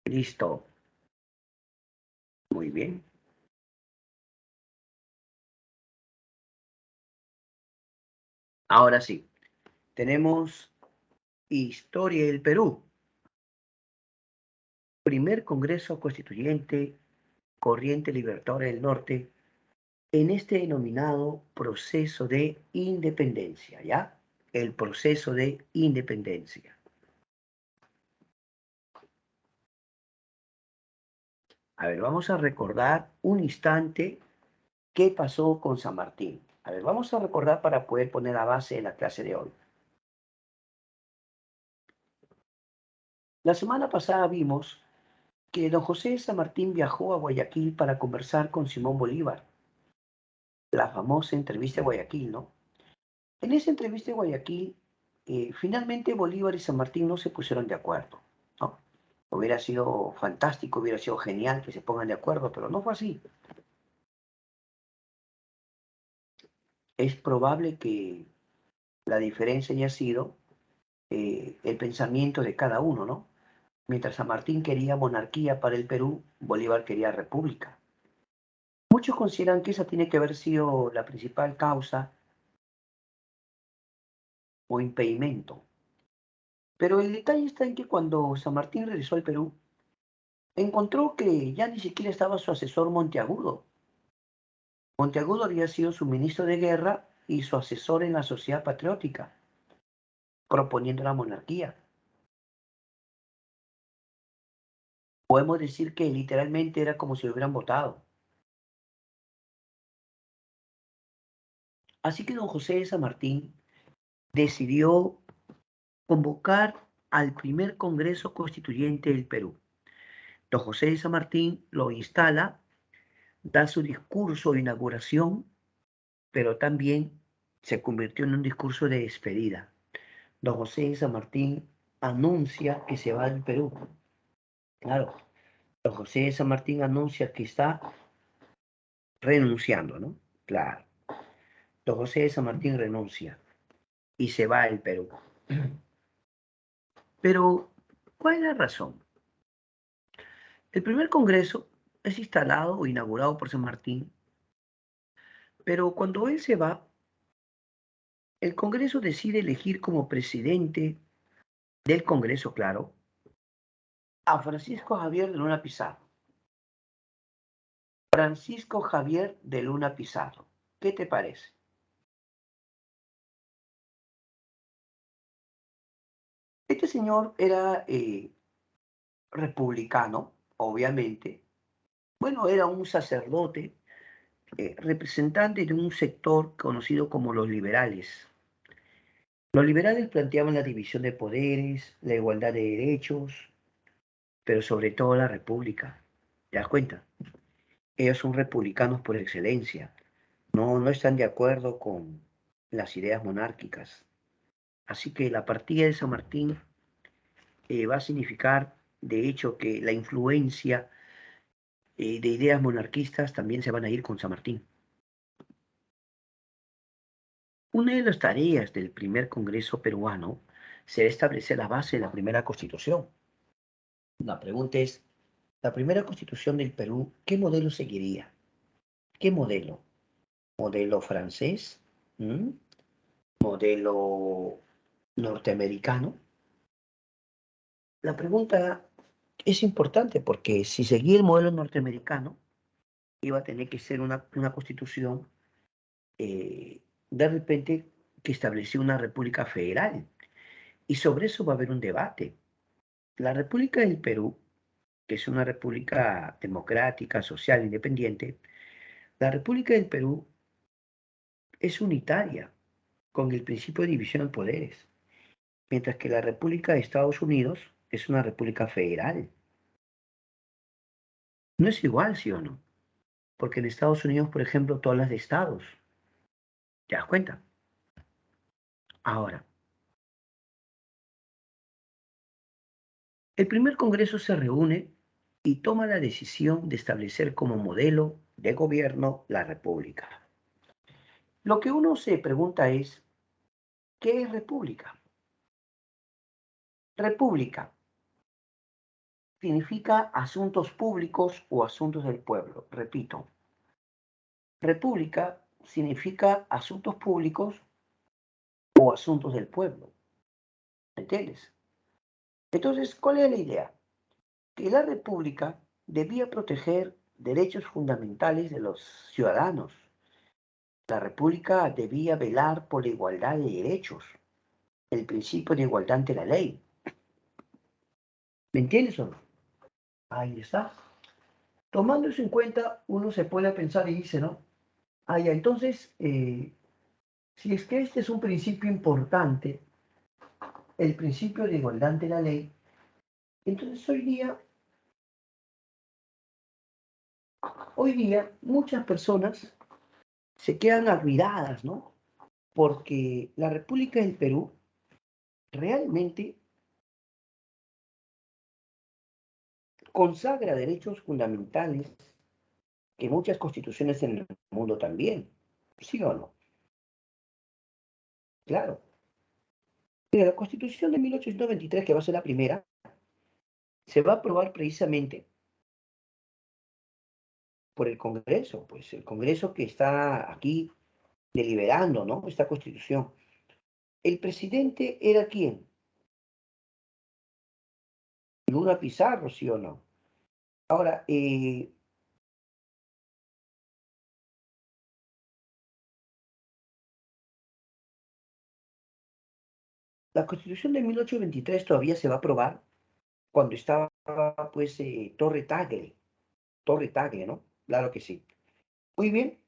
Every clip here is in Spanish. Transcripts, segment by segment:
Listo. Muy bien. Ahora sí, tenemos Historia del Perú. Primer Congreso Constituyente, Corriente Libertadora del Norte, en este denominado proceso de independencia, ¿ya? El proceso de independencia. A ver, vamos a recordar un instante qué pasó con San Martín. A ver, vamos a recordar para poder poner la base de la clase de hoy. La semana pasada vimos que don José de San Martín viajó a Guayaquil para conversar con Simón Bolívar, la famosa entrevista de Guayaquil, ¿no? En esa entrevista de Guayaquil, finalmente Bolívar y San Martín no se pusieron de acuerdo, ¿no? Hubiera sido fantástico, hubiera sido genial que se pongan de acuerdo, pero no fue así. Es probable que la diferencia haya sido el pensamiento de cada uno, ¿no? Mientras San Martín quería monarquía para el Perú, Bolívar quería república. Muchos consideran que esa tiene que haber sido la principal causa o impedimento. Pero el detalle está en que cuando San Martín regresó al Perú, encontró que ya ni siquiera estaba su asesor Monteagudo. Monteagudo había sido su ministro de guerra y su asesor en la Sociedad Patriótica, proponiendo la monarquía. Podemos decir que literalmente era como si lo hubieran votado. Así que don José de San Martín decidió convocar al primer Congreso Constituyente del Perú. Don José de San Martín lo instala, da su discurso de inauguración, pero también se convirtió en un discurso de despedida. Don José de San Martín anuncia que se va del Perú. Claro, don José de San Martín anuncia que está renunciando, ¿no? Claro. Don José de San Martín renuncia y se va del Perú. Pero, ¿cuál es la razón? El primer congreso es instalado o inaugurado por San Martín, pero cuando él se va, el congreso decide elegir como presidente del congreso, claro, a Francisco Javier de Luna Pizarro. Francisco Javier de Luna Pizarro. ¿Qué te parece? Este señor era republicano, obviamente. Bueno, era un sacerdote, representante de un sector conocido como los liberales. Los liberales planteaban la división de poderes, la igualdad de derechos, pero sobre todo la república. ¿Te das cuenta? Ellos son republicanos por excelencia. No están de acuerdo con las ideas monárquicas. Así que la partida de San Martín va a significar, de hecho, que la influencia de ideas monarquistas también se van a ir con San Martín. Una de las tareas del primer Congreso peruano será establecer la base de la primera Constitución. La pregunta es, la primera Constitución del Perú, ¿qué modelo seguiría? ¿Qué modelo? ¿Modelo francés? ¿Mm? ¿Modelo norteamericano? La pregunta es importante porque si seguía el modelo norteamericano, iba a tener que ser una constitución de repente que estableció una república federal. Y sobre eso va a haber un debate. La República del Perú, que es una república democrática, social, independiente, la República del Perú es unitaria, con el principio de división de poderes, mientras que la República de Estados Unidos es una república federal. No es igual, ¿sí o no? Porque en Estados Unidos, por ejemplo, tú hablas de estados. ¿Te das cuenta? Ahora, el primer Congreso se reúne y toma la decisión de establecer como modelo de gobierno la República. Lo que uno se pregunta es, ¿qué es República? República significa asuntos públicos o asuntos del pueblo. Repito, república significa asuntos públicos o asuntos del pueblo. ¿Me entiendes? Entonces, ¿cuál es la idea? Que la república debía proteger derechos fundamentales de los ciudadanos. La república debía velar por la igualdad de derechos, el principio de igualdad ante la ley. ¿Me entiendes o no? Ahí está. Tomando eso en cuenta, uno se puede pensar y dice, ¿no? Ah, ya, entonces, si es que este es un principio importante, el principio de igualdad ante la ley, entonces hoy día muchas personas se quedan admiradas, ¿no? Porque la República del Perú realmente consagra derechos fundamentales que muchas constituciones en el mundo también. ¿Sí o no? Claro. Mira, la Constitución de 1823, que va a ser la primera, se va a aprobar precisamente por el Congreso, pues el Congreso que está aquí deliberando, ¿no? Esta Constitución. ¿El presidente era quién? Luna Pizarro, ¿sí o no? Ahora, la Constitución de 1823 todavía se va a aprobar cuando estaba, pues, Torre Tagle, ¿no? Claro que sí. Muy bien.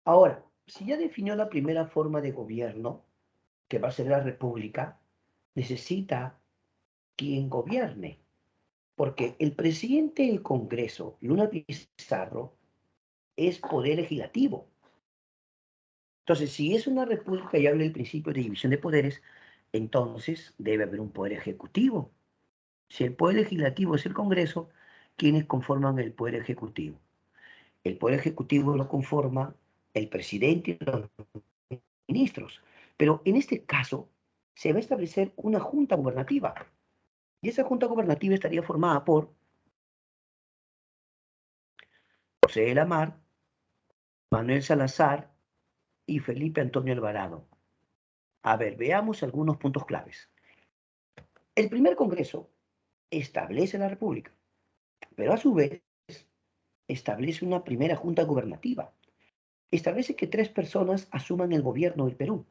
Ahora, si ya definió la primera forma de gobierno, que va a ser la república, necesita quien gobierne, porque el presidente del Congreso, Luna Pizarro, es poder legislativo. Entonces, si es una república y habla del principio de división de poderes, entonces debe haber un poder ejecutivo. Si el poder legislativo es el Congreso, ¿quiénes conforman el poder ejecutivo? El poder ejecutivo lo conforma el presidente y los ministros. Pero en este caso, se va a establecer una junta gubernativa. Y esa junta gubernativa estaría formada por José de la Mar, Manuel Salazar y Felipe Antonio Alvarado. A ver, veamos algunos puntos claves. El primer Congreso establece la República, pero a su vez establece una primera junta gubernativa. Establece que 3 personas asuman el gobierno del Perú.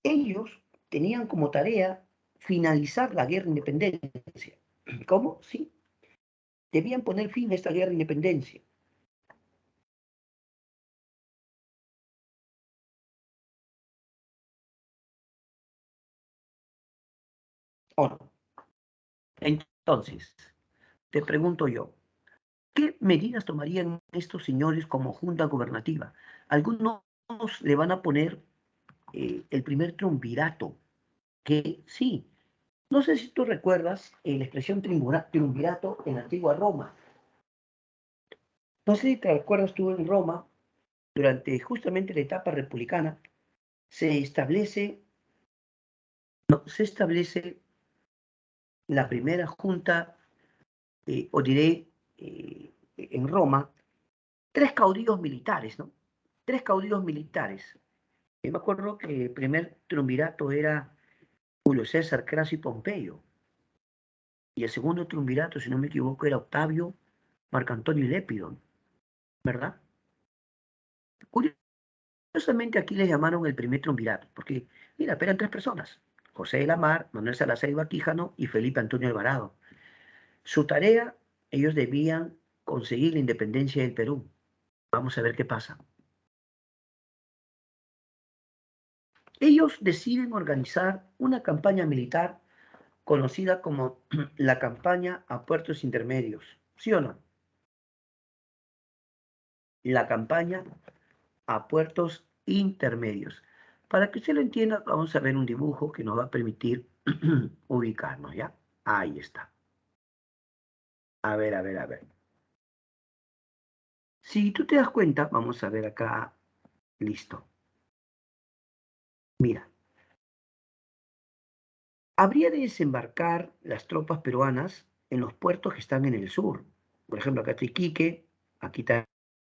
Ellos tenían como tarea finalizar la guerra de independencia. ¿Cómo? Sí, debían poner fin a esta guerra de independencia. ¿O no? Entonces, te pregunto yo, ¿qué medidas tomarían estos señores como junta gubernativa? Algunos le van a poner el primer triunvirato, que sí, no sé si tú recuerdas la expresión triunvirato en la antigua Roma. No sé si te acuerdas tú en Roma, durante justamente la etapa republicana, se establece, no, se establece la primera junta, o diré, en Roma, 3 caudillos militares, ¿no? 3 caudillos militares. Yo me acuerdo que el primer triunvirato era Julio César, Craso y Pompeyo. Y el segundo triunvirato, si no me equivoco, era Octavio, Marco Antonio y Lépidon, ¿verdad? Curiosamente aquí le llamaron el primer triunvirato, porque, mira, eran 3 personas. José de la Mar, Manuel Salazar y Baquíjano y Felipe Antonio Alvarado. Su tarea, ellos debían conseguir la independencia del Perú. Vamos a ver qué pasa. Ellos deciden organizar una campaña militar conocida como la campaña a puertos intermedios. ¿Sí o no? La campaña a puertos intermedios. Para que usted lo entienda, vamos a ver un dibujo que nos va a permitir ubicarnos, ¿ya? Ahí está. A ver, a ver, a ver. Si tú te das cuenta, vamos a ver acá, listo. Mira, habría de desembarcar las tropas peruanas en los puertos que están en el sur. Por ejemplo, acá está Iquique, aquí está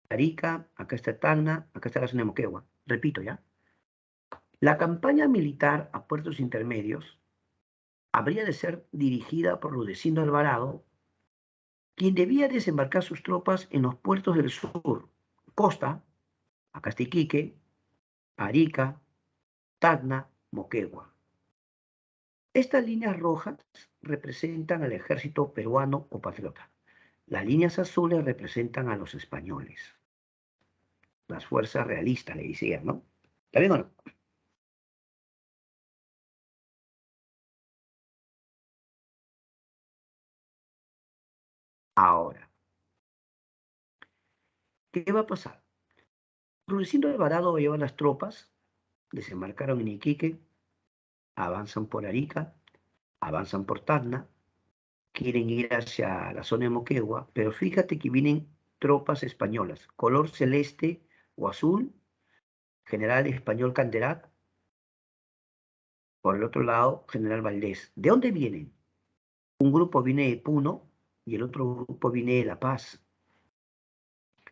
Arica, acá está Tacna, acá está la zona de Moquegua. Repito ya. La campaña militar a puertos intermedios habría de ser dirigida por Rudecindo Alvarado, quien debía desembarcar sus tropas en los puertos del sur, Costa, acá está Iquique, Arica, Tacna, Moquegua. Estas líneas rojas representan al ejército peruano o patriota. Las líneas azules representan a los españoles. Las fuerzas realistas, le decían, ¿no? ¿Está bien o no? Ahora, ¿qué va a pasar? Rudecindo Alvarado lleva las tropas, desembarcaron en Iquique, avanzan por Arica, avanzan por Tacna, quieren ir hacia la zona de Moquegua, pero fíjate que vienen tropas españolas, color celeste o azul, general español Canderat, por el otro lado, general Valdés. ¿De dónde vienen? Un grupo viene de Puno y el otro grupo viene de La Paz.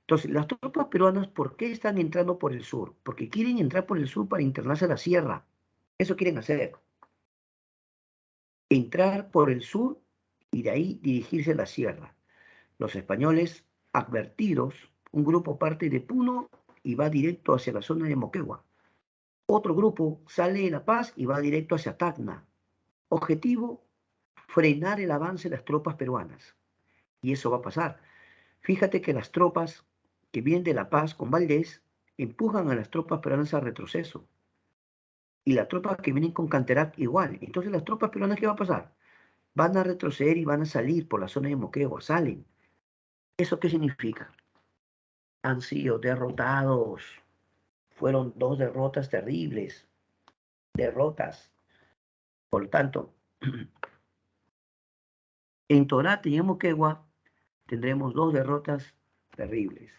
Entonces, las tropas peruanas, ¿por qué están entrando por el sur? Porque quieren entrar por el sur para internarse a la sierra. Eso quieren hacer. Entrar por el sur y de ahí dirigirse a la sierra. Los españoles, advertidos, un grupo parte de Puno y va directo hacia la zona de Moquegua. Otro grupo sale de La Paz y va directo hacia Tacna. Objetivo, frenar el avance de las tropas peruanas. Y eso va a pasar. Fíjate que las tropas que vienen de La Paz con Valdés empujan a las tropas peruanas al retroceso. Y las tropas que vienen con Canterac igual. Entonces las tropas peruanas, ¿qué va a pasar? Van a retroceder y van a salir por la zona de Moquegua, salen. ¿Eso qué significa? Han sido derrotados. Fueron dos derrotas terribles. Derrotas. Por lo tanto, en Torate y en Moquegua tendremos dos derrotas terribles.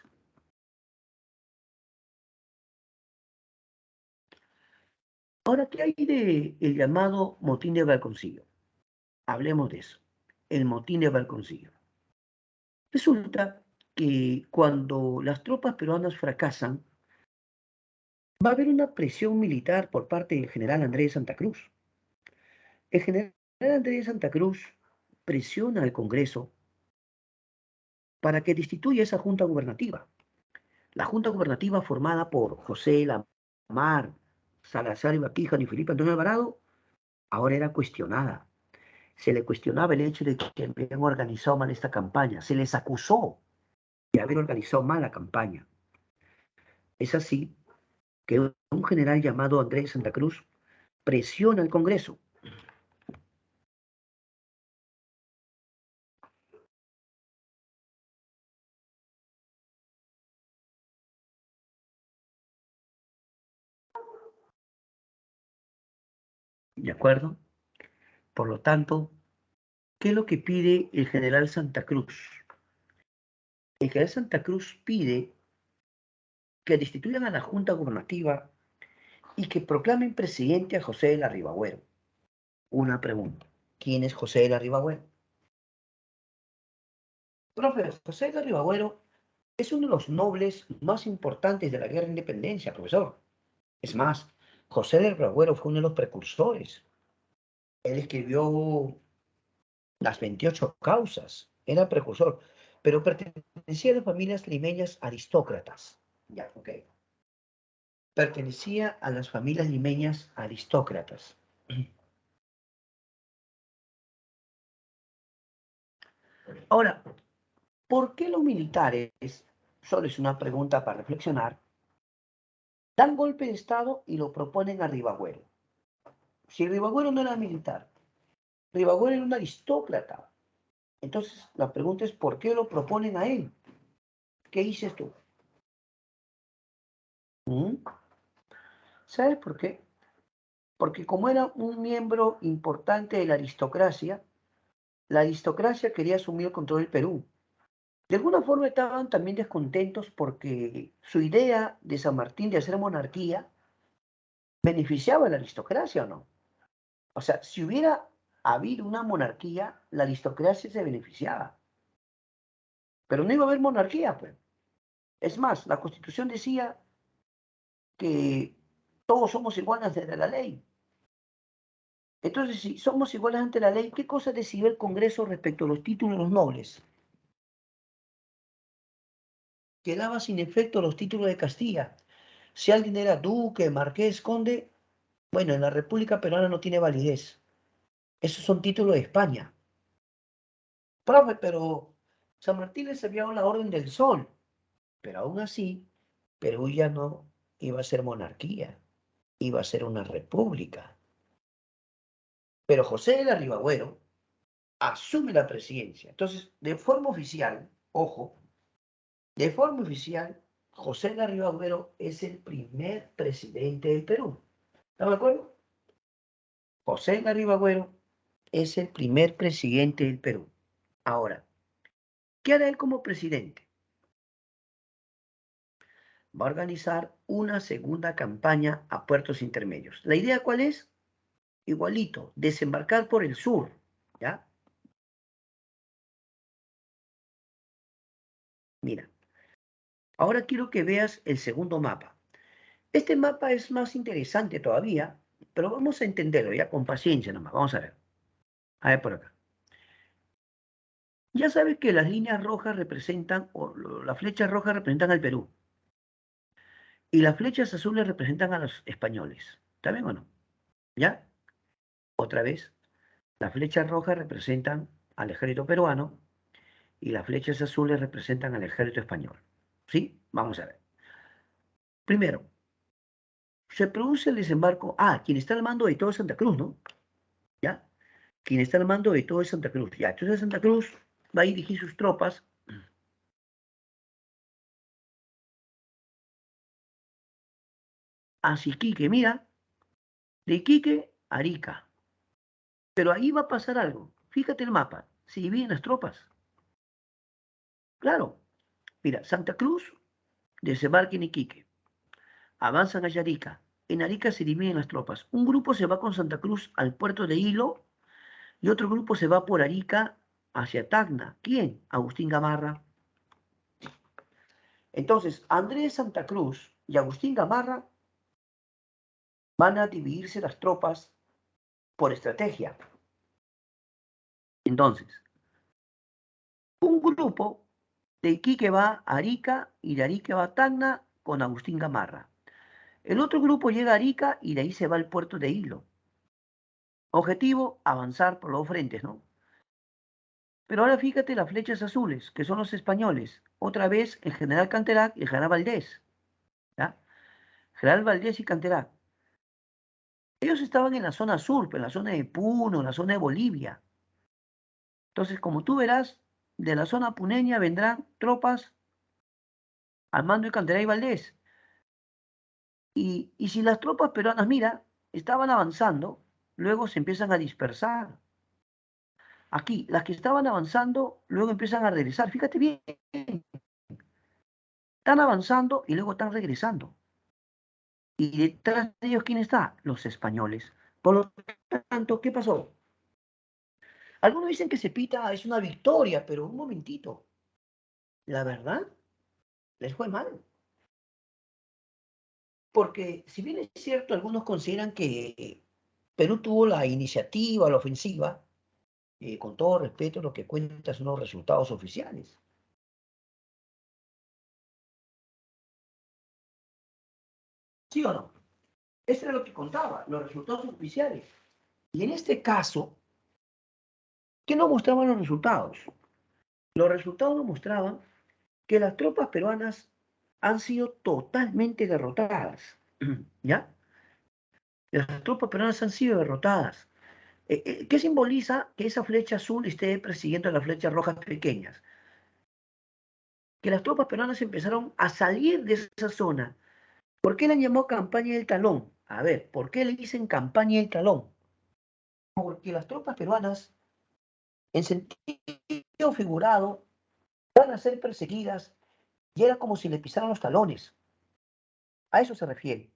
Ahora, ¿qué hay de el llamado motín de Balconcillo? Hablemos de eso. El motín de Balconcillo. Resulta que cuando las tropas peruanas fracasan, va a haber una presión militar por parte del general Andrés de Santa Cruz. El general Andrés de Santa Cruz presiona al Congreso para que destituya esa junta gubernativa. La junta gubernativa formada por José Lamar, Salazar Ibaquijano y Felipe Antonio Alvarado, ahora era cuestionada. Se le cuestionaba el hecho de que habían organizado mal esta campaña. Se les acusó de haber organizado mal la campaña. Es así que un general llamado Andrés Santa Cruz presiona al Congreso. ¿De acuerdo? Por lo tanto, ¿qué es lo que pide el general Santa Cruz? El general Santa Cruz pide que destituyan a la Junta Gubernativa y que proclamen presidente a José de la Ribagüero. Una pregunta. ¿Quién es José de la Ribagüero? Profe, José de la Ribagüero es uno de los nobles más importantes de la Guerra de Independencia, profesor. Es más, José del Ribagüero fue uno de los precursores. Él escribió las 28 causas, era precursor, pero pertenecía a las familias limeñas aristócratas. Ya, ok. Pertenecía a las familias limeñas aristócratas. Ahora, ¿por qué los militares, solo es una pregunta para reflexionar, dan golpe de Estado y lo proponen a Ribagüero? Si Ribagüero no era militar, Ribagüero era un aristócrata. Entonces, la pregunta es, ¿por qué lo proponen a él? ¿Qué dices tú? ¿Mm? ¿Sabes por qué? Porque como era un miembro importante de la aristocracia quería asumir el control del Perú. De alguna forma estaban también descontentos porque su idea de San Martín de hacer monarquía beneficiaba a la aristocracia, ¿o no? O sea, si hubiera habido una monarquía, la aristocracia se beneficiaba. Pero no iba a haber monarquía, pues. Es más, la Constitución decía que todos somos iguales ante la ley. Entonces, si somos iguales ante la ley, ¿qué cosa decidió el Congreso respecto a los títulos de los nobles? Quedaba sin efecto los títulos de Castilla. Si alguien era duque, marqués, conde, bueno, en la República Peruana no tiene validez. Esos son títulos de España. Profe, pero San Martín les había dado la Orden del Sol. Pero aún así, Perú ya no iba a ser monarquía, iba a ser una república. Pero José de la Ribagüero asume la presidencia. Entonces, de forma oficial, ojo, de forma oficial, José de la Ribagüero es el primer presidente del Perú. ¿Están de acuerdo? José de la Ribagüero es el primer presidente del Perú. Ahora, ¿qué hará él como presidente? Va a organizar una segunda campaña a puertos intermedios. ¿La idea cuál es? Igualito, desembarcar por el sur, ¿ya? Mira, ahora quiero que veas el segundo mapa. Este mapa es más interesante todavía, pero vamos a entenderlo ya con paciencia nomás. Vamos a ver. A ver por acá. Ya sabes que las líneas rojas representan, o las flechas rojas representan al Perú, y las flechas azules representan a los españoles. ¿Está bien o no? ¿Ya? Otra vez, las flechas rojas representan al ejército peruano y las flechas azules representan al ejército español. ¿Sí? Vamos a ver. Primero, se produce el desembarco. Ah, quien está al mando de todo es Santa Cruz, ¿no? ¿Ya? Quien está al mando de todo es Santa Cruz. Ya, entonces Santa Cruz va a dirigir sus tropas hacia Iquique. Mira, de Iquique a Arica. Pero ahí va a pasar algo. Fíjate el mapa. Se dividen las tropas. Claro. Mira, Santa Cruz desembarca en Iquique. Avanzan hacia Arica. En Arica se dividen las tropas. Un grupo se va con Santa Cruz al puerto de Hilo y otro grupo se va por Arica hacia Tacna. ¿Quién? Agustín Gamarra. Entonces, Andrés Santa Cruz y Agustín Gamarra van a dividirse las tropas por estrategia. Entonces, un grupo de Iquique va a Arica y de Arica va a Tacna con Agustín Gamarra. El otro grupo llega a Arica y de ahí se va al puerto de Hilo. Objetivo, avanzar por los frentes, ¿no? Pero ahora fíjate las flechas azules, que son los españoles. Otra vez el general Canterac y el general Valdés. ¿Ya? General Valdés y Canterac. Ellos estaban en la zona sur, en la zona de Puno, en la zona de Bolivia. Entonces, como tú verás, de la zona puneña vendrán tropas al mando de Canterac y Valdés. Y si las tropas peruanas, mira, estaban avanzando, luego se empiezan a dispersar. Aquí, las que estaban avanzando, luego empiezan a regresar. Fíjate bien, están avanzando y luego están regresando. Y detrás de ellos, ¿quién está? Los españoles. Por lo tanto, ¿qué pasó? Algunos dicen que Cepita es una victoria, pero un momentito. La verdad, les fue mal. Porque si bien es cierto, algunos consideran que Perú tuvo la iniciativa, la ofensiva, con todo respeto, lo que cuenta son los resultados oficiales. ¿Sí o no? Eso era lo que contaba, los resultados oficiales. Y en este caso, ¿qué nos mostraban los resultados? Los resultados nos mostraban que las tropas peruanas han sido totalmente derrotadas. ¿Ya? Las tropas peruanas han sido derrotadas. ¿Qué simboliza que esa flecha azul esté persiguiendo a las flechas rojas pequeñas? Que las tropas peruanas empezaron a salir de esa zona. ¿Por qué la llamó campaña del talón? A ver, ¿por qué le dicen campaña del talón? Porque las tropas peruanas, en sentido figurado, van a ser perseguidas y era como si le pisaran los talones. A eso se refiere.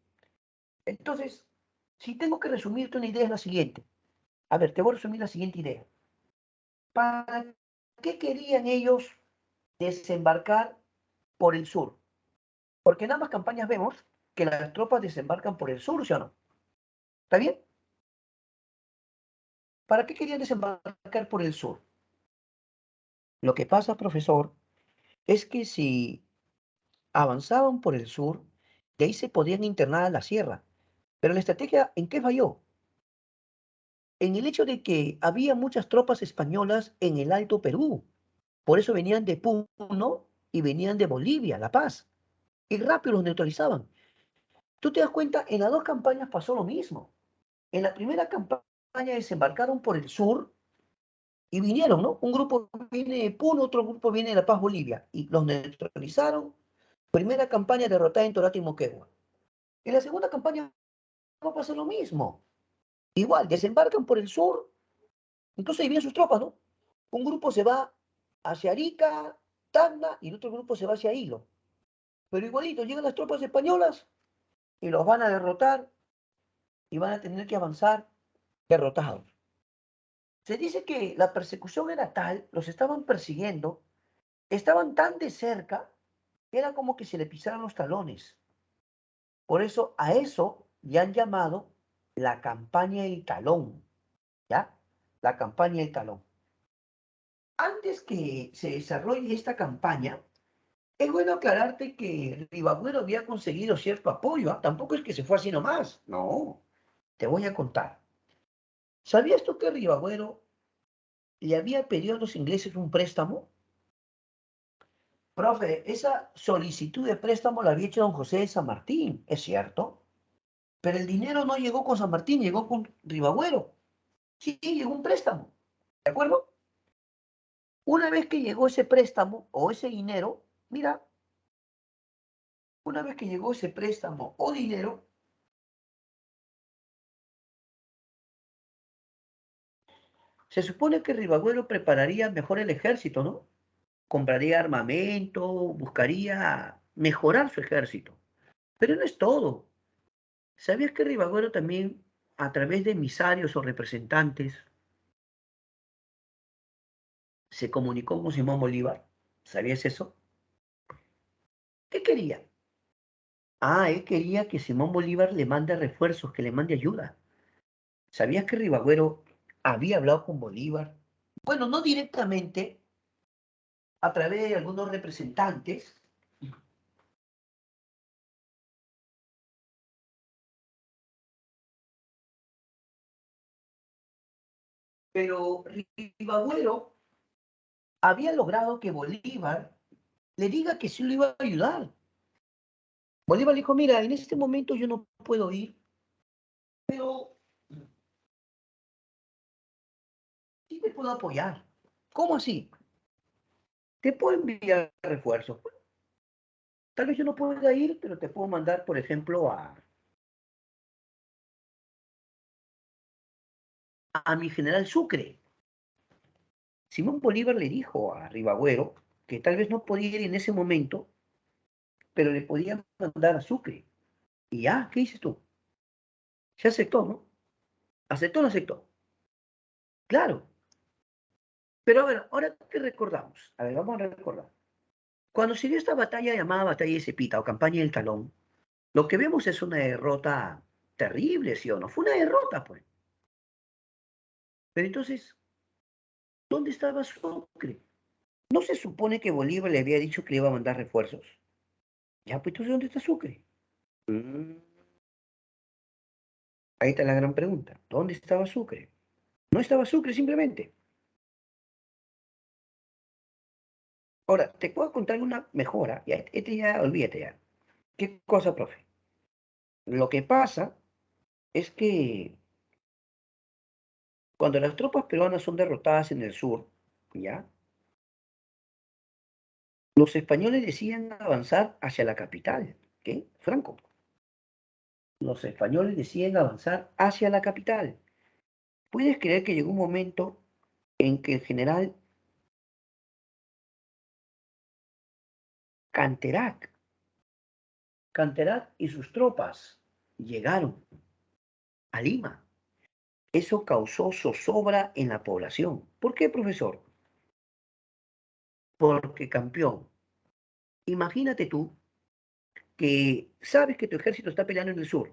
Entonces, si tengo que resumirte una idea es la siguiente. A ver, te voy a resumir la siguiente idea. ¿Para qué querían ellos desembarcar por el sur? Porque en ambas campañas vemos que las tropas desembarcan por el sur, ¿sí o no? ¿Está bien? ¿Para qué querían desembarcar por el sur? Lo que pasa, profesor, es que si avanzaban por el sur, de ahí se podían internar a la sierra. Pero la estrategia, ¿en qué falló? En el hecho de que había muchas tropas españolas en el Alto Perú. Por eso venían de Puno y venían de Bolivia, La Paz. Y rápido los neutralizaban. Tú te das cuenta, en las dos campañas pasó lo mismo. En la primera campaña desembarcaron por el sur y vinieron, ¿no? Un grupo viene de Puno, otro grupo viene de La Paz, Bolivia. Y los neutralizaron. Primera campaña derrotada en Torata y Moquegua. En la segunda campaña va a pasar lo mismo. Igual, desembarcan por el sur, entonces ahí vienen sus tropas, ¿no? Un grupo se va hacia Arica, Tacna, y el otro grupo se va hacia Hilo. Pero igualito, llegan las tropas españolas y los van a derrotar y van a tener que avanzar derrotados. Se dice que la persecución era tal, los estaban persiguiendo, estaban tan de cerca, que era como que se le pisaran los talones. Por eso a eso le han llamado la campaña del talón, ¿ya? La campaña del talón. Antes que se desarrolle esta campaña, es bueno aclararte que Ribagüero había conseguido cierto apoyo, ¿ah? Tampoco es que se fue así nomás, no, te voy a contar. ¿Sabías tú que Ribagüero le había pedido a los ingleses un préstamo? Profe, esa solicitud de préstamo la había hecho don José de San Martín, es cierto, pero el dinero no llegó con San Martín, llegó con Ribagüero. Sí, llegó un préstamo, ¿de acuerdo? Una vez que llegó ese préstamo o ese dinero, mira, una vez que llegó ese préstamo o dinero, se supone que Ribagüero prepararía mejor el ejército, ¿no? Compraría armamento, buscaría mejorar su ejército. Pero no es todo. ¿Sabías que Ribagüero también, a través de emisarios o representantes, se comunicó con Simón Bolívar? ¿Sabías eso? ¿Qué quería? Ah, él quería que Simón Bolívar le mande refuerzos, que le mande ayuda. ¿Sabías que Ribagüero había hablado con Bolívar? Bueno, no directamente, a través de algunos representantes, pero Ribagüero había logrado que Bolívar le diga que sí lo iba a ayudar. Bolívar le dijo, mira, en este momento yo no puedo ir, pero sí te puedo apoyar. ¿Cómo así? Te puedo enviar refuerzos. Tal vez yo no pueda ir, pero te puedo mandar, por ejemplo, a mi general Sucre. Simón Bolívar le dijo a Ribagüero que tal vez no podía ir en ese momento, pero le podía mandar a Sucre. Y ya, ¿qué dices tú? Se aceptó, ¿no? ¿Aceptó o no aceptó? Claro. Pero a ver, ahora qué recordamos. A ver, vamos a recordar. Cuando se dio esta batalla llamada Batalla de Cepita o Campaña del Talón, lo que vemos es una derrota terrible, ¿sí o no? Fue una derrota, pues. Pero entonces, ¿dónde estaba Sucre? ¿No se supone que Bolívar le había dicho que le iba a mandar refuerzos? Ya, pues entonces, ¿dónde está Sucre? Mm, ahí está la gran pregunta. ¿Dónde estaba Sucre? No estaba Sucre simplemente. Ahora, te puedo contar una mejora. Ya, este ya, olvídate ya. ¿Qué cosa, profe? Lo que pasa es que cuando las tropas peruanas son derrotadas en el sur, ¿ya? Los españoles deciden avanzar hacia la capital, ¿qué? Franco. Los españoles deciden avanzar hacia la capital. ¿Puedes creer que llegó un momento en que el general Canterac. Canterac y sus tropas llegaron a Lima. Eso causó zozobra en la población. ¿Por qué, profesor? Porque, campeón, imagínate tú que sabes que tu ejército está peleando en el sur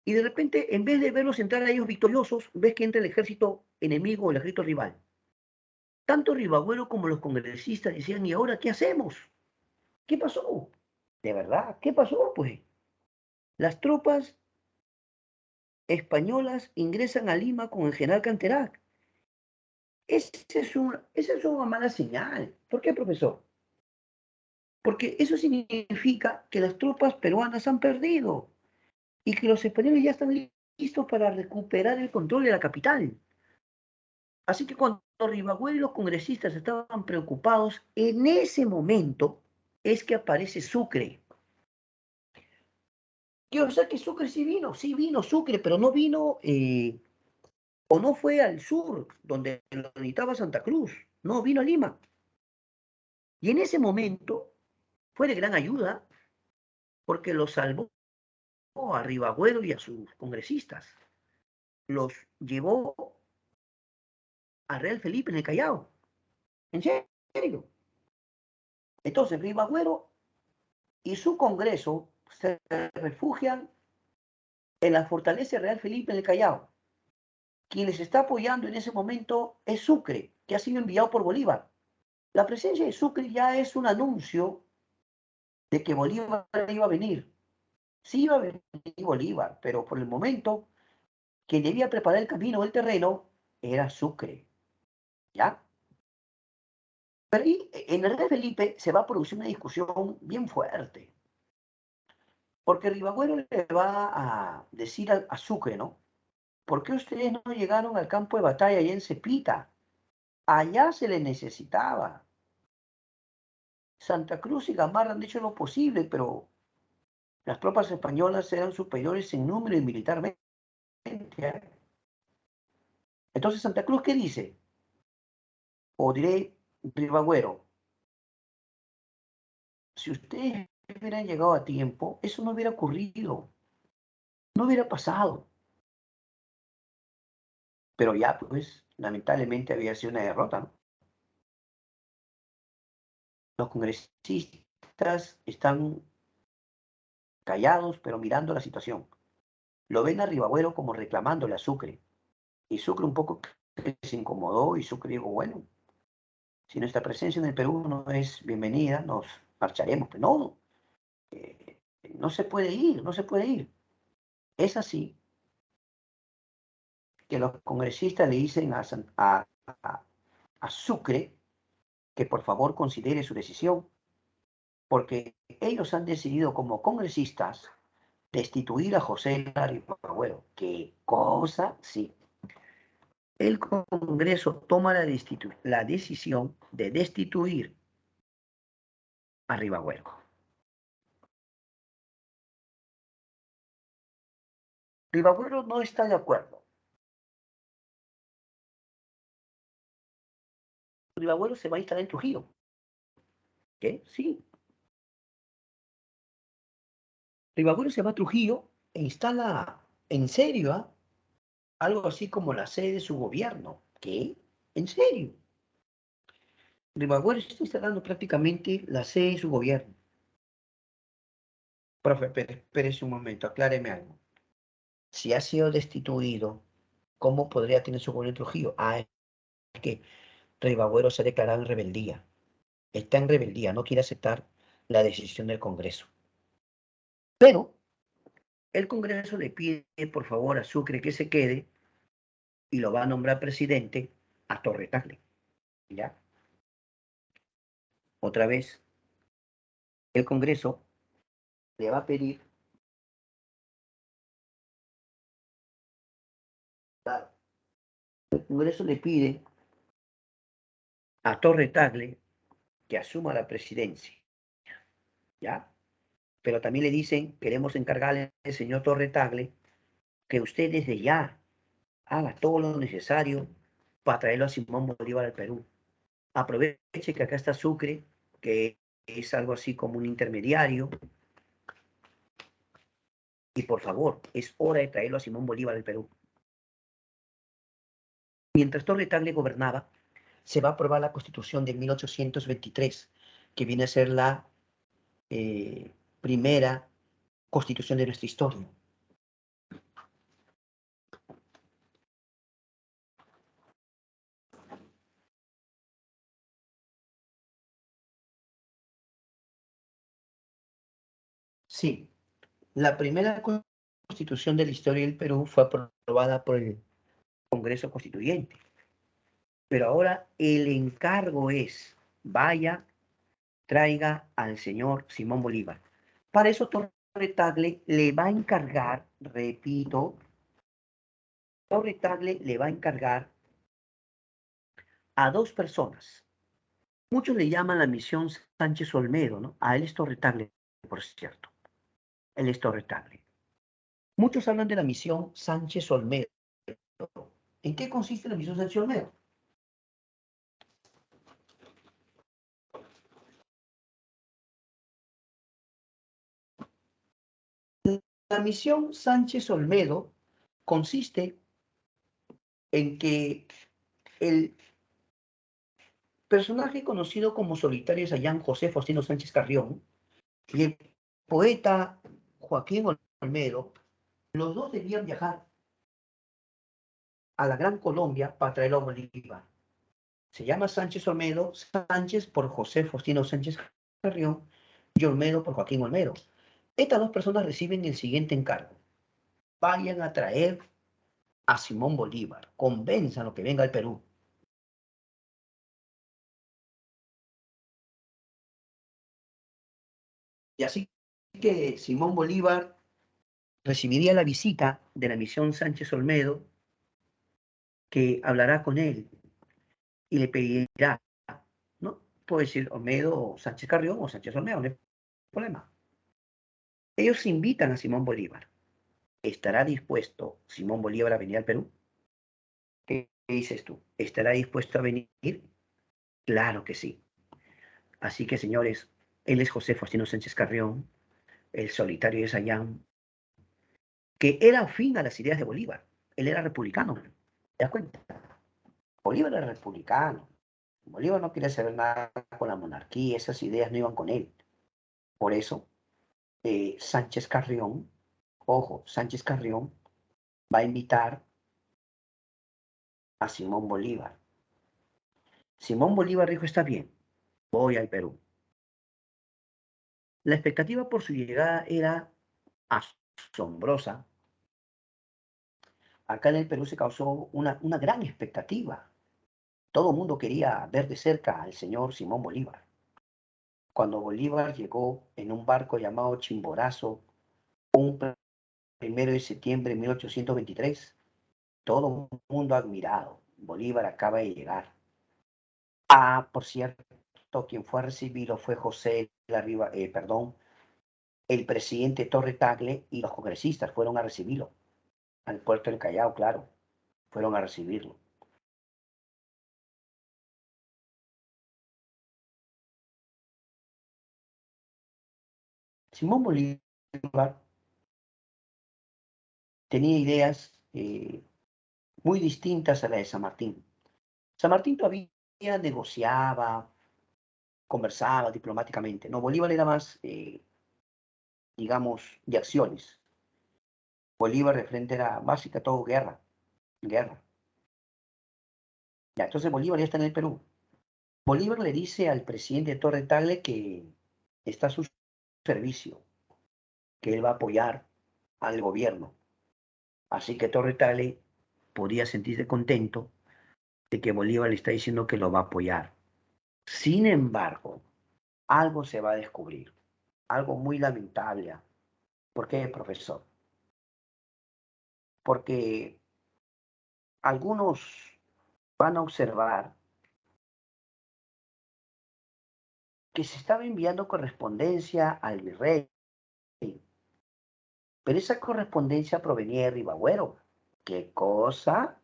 y de repente, en vez de verlos entrar a ellos victoriosos, ves que entra el ejército enemigo o el ejército rival. Tanto Ribagüero como los congresistas decían, ¿y ahora qué hacemos? ¿Qué pasó? De verdad, ¿qué pasó? Pues las tropas españolas ingresan a Lima con el general Canterac. Esa es una mala señal. ¿Por qué, profesor? Porque eso significa que las tropas peruanas han perdido y que los españoles ya están listos para recuperar el control de la capital. Así que cuando Ribagüero y los congresistas estaban preocupados, en ese momento es que aparece Sucre. O sea que Sucre sí vino Sucre, pero no vino o no fue al sur, donde lo necesitaba Santa Cruz, no, vino a Lima. Y en ese momento fue de gran ayuda porque lo salvó a Ribagüero y a sus congresistas. Los llevó a Real Felipe en el Callao. ¿En serio? Entonces Ribagüero y su congreso se refugian en la fortaleza Real Felipe en el Callao. Quien les está apoyando en ese momento es Sucre, que ha sido enviado por Bolívar. La presencia de Sucre ya es un anuncio de que Bolívar iba a venir. Sí iba a venir Bolívar, pero por el momento quien debía preparar el camino, el terreno, era Sucre. ¿Ya? Pero ahí, en el Real Felipe se va a producir una discusión bien fuerte. Porque Ribagüero le va a decir a Sucre, ¿no? ¿Por qué ustedes no llegaron al campo de batalla allá en Cepita? Allá se les necesitaba. Santa Cruz y Gamarra han hecho lo posible, pero las tropas españolas eran superiores en número y militarmente. Entonces, Santa Cruz, ¿qué dice? O diré, Ribagüero, si ustedes hubieran llegado a tiempo, eso no hubiera ocurrido, no hubiera pasado. Pero ya, pues, lamentablemente había sido una derrota, ¿no? Los congresistas están callados, pero mirando la situación. Lo ven a Ribagüero como reclamándole a Sucre. Y Sucre un poco se incomodó y Sucre dijo, bueno, si nuestra presencia en el Perú no es bienvenida, nos marcharemos. Pero no, no se puede ir, no se puede ir. Es así que los congresistas le dicen a Sucre que por favor considere su decisión, porque ellos han decidido como congresistas destituir a José Ribagüero. ¿Qué cosa? Sí. El Congreso toma la decisión de destituir a Ribagüero. Ribagüero no está de acuerdo. Ribagüero se va a instalar en Trujillo. ¿Qué? Sí. Ribagüero se va a Trujillo e instala, en serio, algo así como la sede de su gobierno. ¿Qué? ¿En serio? Ribagüero está instalando prácticamente la sede de su gobierno. Profe, espérese un momento, acláreme algo. Si ha sido destituido, ¿cómo podría tener su gobierno en Trujillo? Es que Ribagüero se ha declarado en rebeldía. Está en rebeldía, no quiere aceptar la decisión del Congreso. Pero el Congreso le pide, por favor, a Sucre que se quede y lo va a nombrar presidente a Torre Tagle. ¿Ya? Otra vez, el Congreso le va a pedir, claro, el Congreso le pide a Torre Tagle que asuma la presidencia. ¿Ya? Pero también le dicen, queremos encargarle al señor Torre Tagle que usted desde ya haga todo lo necesario para traerlo a Simón Bolívar al Perú. Aproveche que acá está Sucre que es algo así como un intermediario. Y por favor, es hora de traerlo a Simón Bolívar del Perú. Mientras Torre Tagle gobernaba, se va a aprobar la Constitución de 1823, que viene a ser la primera constitución de nuestra historia. Sí, la primera constitución de la historia del Perú fue aprobada por el Congreso Constituyente. Pero ahora el encargo es, vaya, traiga al señor Simón Bolívar. Para eso Torre Tagle le va a encargar, repito, Torre Tagle le va a encargar a dos personas. Muchos le llaman la misión Sánchez Olmedo, ¿no? A él es Torre Tagle, por cierto. Él es Torre Tagle. Muchos hablan de la misión Sánchez Olmedo. ¿En qué consiste la misión Sánchez Olmedo? La misión Sánchez Olmedo consiste en que el personaje conocido como Solitario Sayán, José Faustino Sánchez Carrión, y el poeta Joaquín Olmedo, los dos debían viajar a la Gran Colombia para traerlo a Bolívar. Se llama Sánchez Olmedo, Sánchez por José Faustino Sánchez Carrión y Olmedo por Joaquín Olmedo. Estas dos personas reciben el siguiente encargo. Vayan a traer a Simón Bolívar, convénzanlo que venga al Perú. Y así que Simón Bolívar recibiría la visita de la misión Sánchez Olmedo, que hablará con él y le pedirá, ¿no? Puede decir Olmedo o Sánchez Carrión o Sánchez Olmedo, no hay problema. Ellos invitan a Simón Bolívar. ¿Estará dispuesto Simón Bolívar a venir al Perú? ¿Qué dices tú? ¿Estará dispuesto a venir? Claro que sí. Así que, señores, él es José Faustino Sánchez Carrión, el solitario de Sayán, que era afín a las ideas de Bolívar. Él era republicano. ¿Te das cuenta? Bolívar era republicano. Bolívar no quería saber nada con la monarquía, esas ideas no iban con él. Por eso, Sánchez Carrión, ojo, Sánchez Carrión va a invitar a Simón Bolívar. Simón Bolívar dijo, está bien, voy al Perú. La expectativa por su llegada era asombrosa. Acá en el Perú se causó una gran expectativa. Todo el mundo quería ver de cerca al señor Simón Bolívar. Cuando Bolívar llegó en un barco llamado Chimborazo, un 1 de septiembre de 1823, todo el mundo admirado. Bolívar acaba de llegar. Ah, por cierto, quien fue a recibirlo fue el presidente Torre Tagle y los congresistas fueron a recibirlo. Al puerto del Callao, claro, fueron a recibirlo. Simón Bolívar tenía ideas muy distintas a las de San Martín. San Martín todavía negociaba, conversaba diplomáticamente. No, Bolívar era más, digamos, de acciones. Bolívar de frente era básica, todo guerra, guerra. Ya, entonces Bolívar ya está en el Perú. Bolívar le dice al presidente Torre Tagle que está a su servicio, que él va a apoyar al gobierno. Así que Torre Tagle podía sentirse contento de que Bolívar le está diciendo que lo va a apoyar. Sin embargo, algo se va a descubrir, algo muy lamentable. ¿Por qué, profesor? Porque algunos van a observar que se estaba enviando correspondencia al virrey, pero esa correspondencia provenía de Ribagüero. ¿Qué cosa?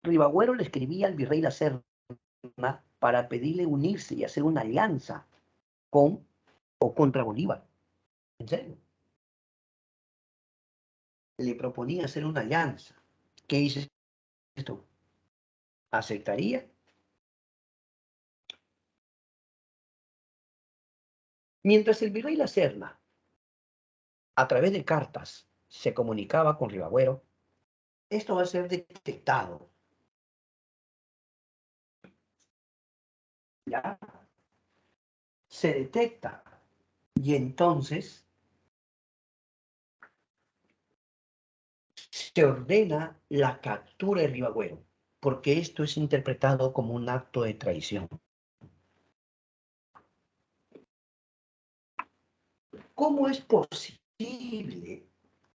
Ribagüero le escribía al virrey La Serna para pedirle unirse y hacer una alianza con o contra Bolívar. ¿En serio? Le proponía hacer una alianza. ¿Qué dices tú? ¿Aceptaría? Mientras el virrey La Serna, a través de cartas, se comunicaba con Ribagüero, esto va a ser detectado. ¿Ya? Se detecta. Y entonces se ordena la captura de Ribagüero, porque esto es interpretado como un acto de traición. ¿Cómo es posible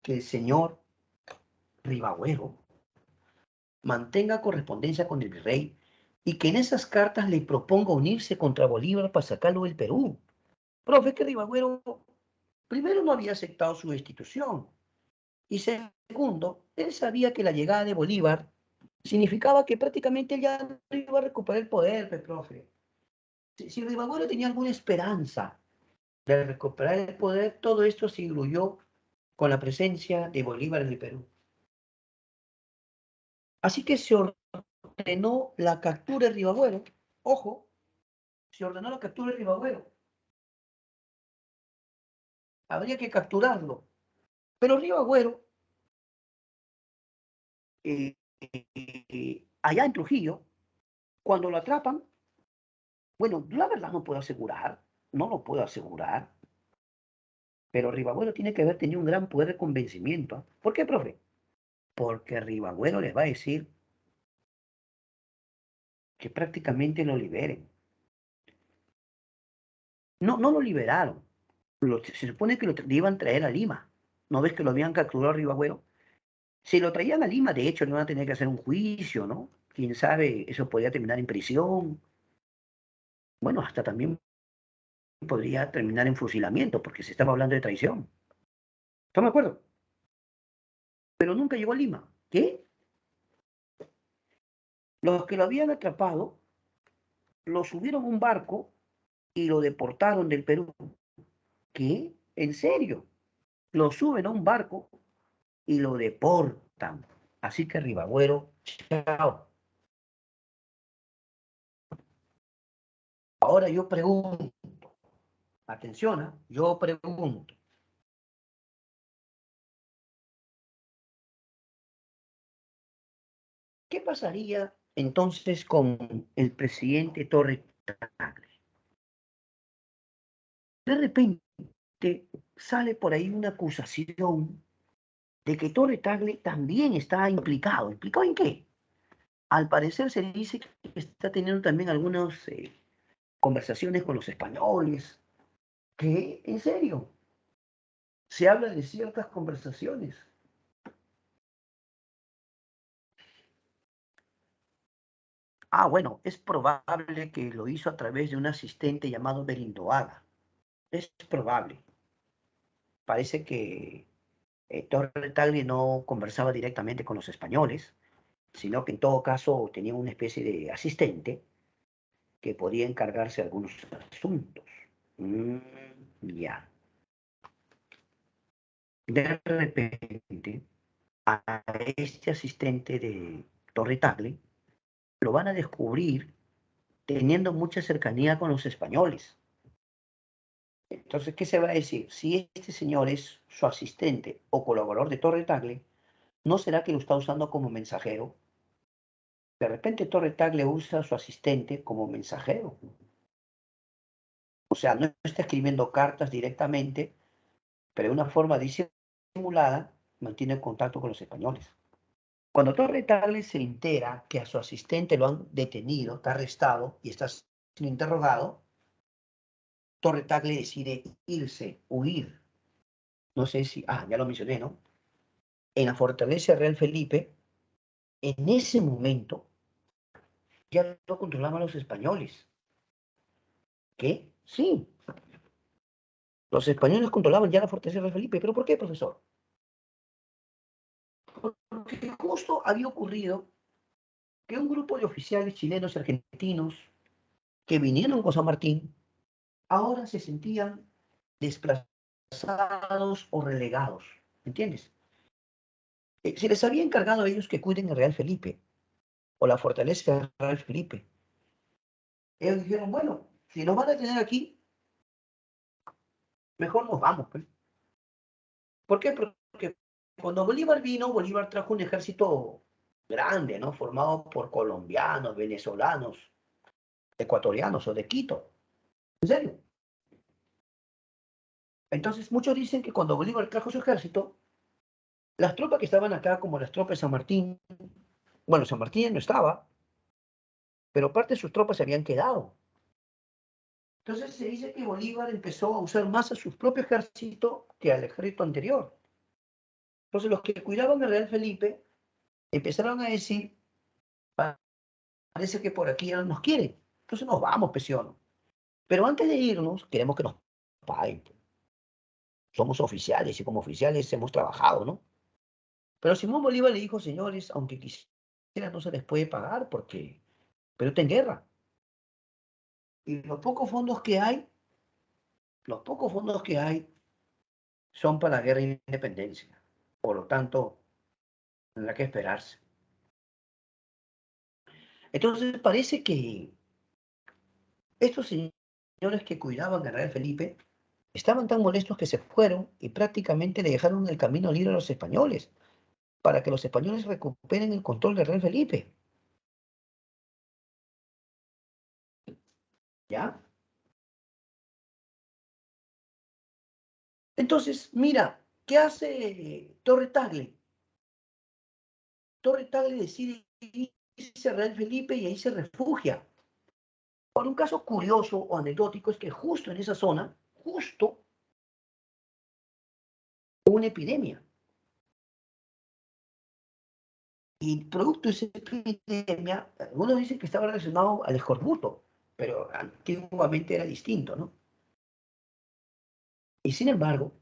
que el señor Ribagüero mantenga correspondencia con el virrey y que en esas cartas le proponga unirse contra Bolívar para sacarlo del Perú? Profe, que Ribagüero primero no había aceptado su destitución y segundo, él sabía que la llegada de Bolívar significaba que prácticamente él ya no iba a recuperar el poder, profe. Si Ribagüero tenía alguna esperanza de recuperar el poder, todo esto se diluyó con la presencia de Bolívar en el Perú. Así que se ordenó la captura de Ribagüero. Ojo, se ordenó la captura de Ribagüero. Habría que capturarlo. Pero Ribagüero, allá en Trujillo, cuando lo atrapan, bueno, la verdad no puedo asegurar, no lo puedo asegurar, pero Ribagüero tiene que haber tenido un gran poder de convencimiento. ¿Por qué, profe? Porque Ribagüero les va a decir que prácticamente lo liberen. No, no lo liberaron. Se supone que lo iban a traer a Lima. ¿No ves que lo habían capturado a Ribagüero? Si lo traían a Lima, de hecho, no iban a tener que hacer un juicio, ¿no? Quién sabe, eso podría terminar en prisión. Bueno, hasta también podría terminar en fusilamiento, porque se estaba hablando de traición. ¿Estamos de acuerdo? Pero nunca llegó a Lima. ¿Qué? Los que lo habían atrapado lo subieron a un barco y lo deportaron del Perú. ¿Qué? ¿En serio? Lo suben a un barco y lo deportan. Así que Ribagüero, chao. Ahora yo pregunto, atención, ¿eh? Yo pregunto, ¿qué pasaría entonces con el presidente Torre Tagle? De repente sale por ahí una acusación de que Torre Tagle también está implicado. ¿Implicado en qué? Al parecer se dice que está teniendo también algunas conversaciones con los españoles. ¿Qué? ¿En serio? Se habla de ciertas conversaciones. Ah, bueno, es probable que lo hizo a través de un asistente llamado Berindoaga. Es probable. Parece que Torre Tagle no conversaba directamente con los españoles, sino que en todo caso tenía una especie de asistente que podía encargarse de algunos asuntos. Ya. De repente, a este asistente de Torre Tagle lo van a descubrir teniendo mucha cercanía con los españoles. Entonces, ¿qué se va a decir? Si este señor es su asistente o colaborador de Torre Tagle, ¿no será que lo está usando como mensajero? De repente Torre Tagle usa a su asistente como mensajero. O sea, no está escribiendo cartas directamente, pero de una forma disimulada mantiene contacto con los españoles. Cuando Torre Tagle se entera que a su asistente lo han detenido, está arrestado y está siendo interrogado, Torre Tagle decide irse, huir. No sé si, ya lo mencioné, ¿no? En la fortaleza Real Felipe, en ese momento ya lo controlaban los españoles. ¿Qué? Sí, los españoles controlaban ya la fortaleza Real Felipe. ¿Pero por qué, profesor? Porque justo había ocurrido que un grupo de oficiales chilenos y argentinos que vinieron con San Martín ahora se sentían desplazados o relegados, ¿entiendes? Se les había encargado a ellos que cuiden el Real Felipe o la fortaleza del Real Felipe. Ellos dijeron, bueno, si nos van a tener aquí, mejor nos vamos, pues. ¿Por qué? Porque cuando Bolívar vino, Bolívar trajo un ejército grande, ¿no? Formado por colombianos, venezolanos, ecuatorianos o de Quito. ¿En serio? Entonces, muchos dicen que cuando Bolívar trajo su ejército, las tropas que estaban acá, como las tropas de San Martín, bueno, San Martín no estaba, pero parte de sus tropas se habían quedado. Entonces se dice que Bolívar empezó a usar más a su propio ejército que al ejército anterior. Entonces los que cuidaban al Real Felipe empezaron a decir, parece que por aquí ya no nos quieren. Entonces nos vamos, Pesiono. Pero antes de irnos, queremos que nos paguen. Somos oficiales y como oficiales hemos trabajado, ¿no? Pero Simón Bolívar le dijo, señores, aunque quisieran, no se les puede pagar porque Perú está en guerra. Y los pocos fondos que hay son para la guerra de independencia. Por lo tanto, tendrá que esperarse. Entonces parece que estos señores que cuidaban al Real Felipe estaban tan molestos que se fueron y prácticamente le dejaron el camino libre a los españoles para que los españoles recuperen el control del Real Felipe. ¿Ya? Entonces, mira, ¿qué hace Torre Tagle? Torre Tagle decide irse al Real Felipe y ahí se refugia. Por un caso curioso o anecdótico es que justo en esa zona, justo hubo una epidemia. Y producto de esa epidemia, algunos dicen que estaba relacionado al escorbuto, pero antiguamente era distinto, ¿no? Y sin embargo,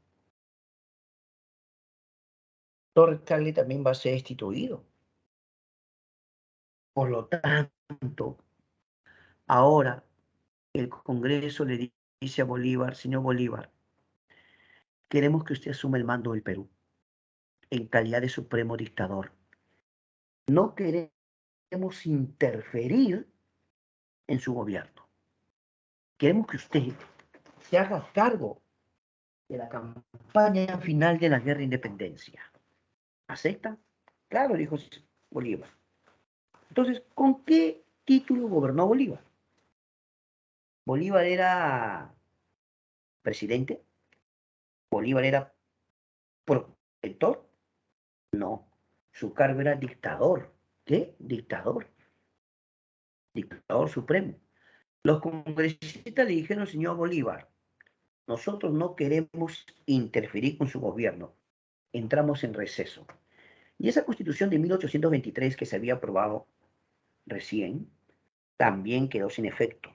Torre Tagle también va a ser destituido. Por lo tanto, ahora el Congreso le dice a Bolívar, señor Bolívar, queremos que usted asuma el mando del Perú en calidad de supremo dictador. No queremos interferir en su gobierno. Queremos que usted se haga cargo de la campaña final de la guerra de independencia. ¿Acepta? Claro, dijo Bolívar. Entonces, ¿con qué título gobernó Bolívar? Bolívar era presidente, Bolívar era protector, no. Su cargo era dictador. ¿Qué? Dictador. Dictador supremo. Los congresistas le dijeron, señor Bolívar, nosotros no queremos interferir con su gobierno. Entramos en receso. Y esa constitución de 1823 que se había aprobado recién, también quedó sin efecto.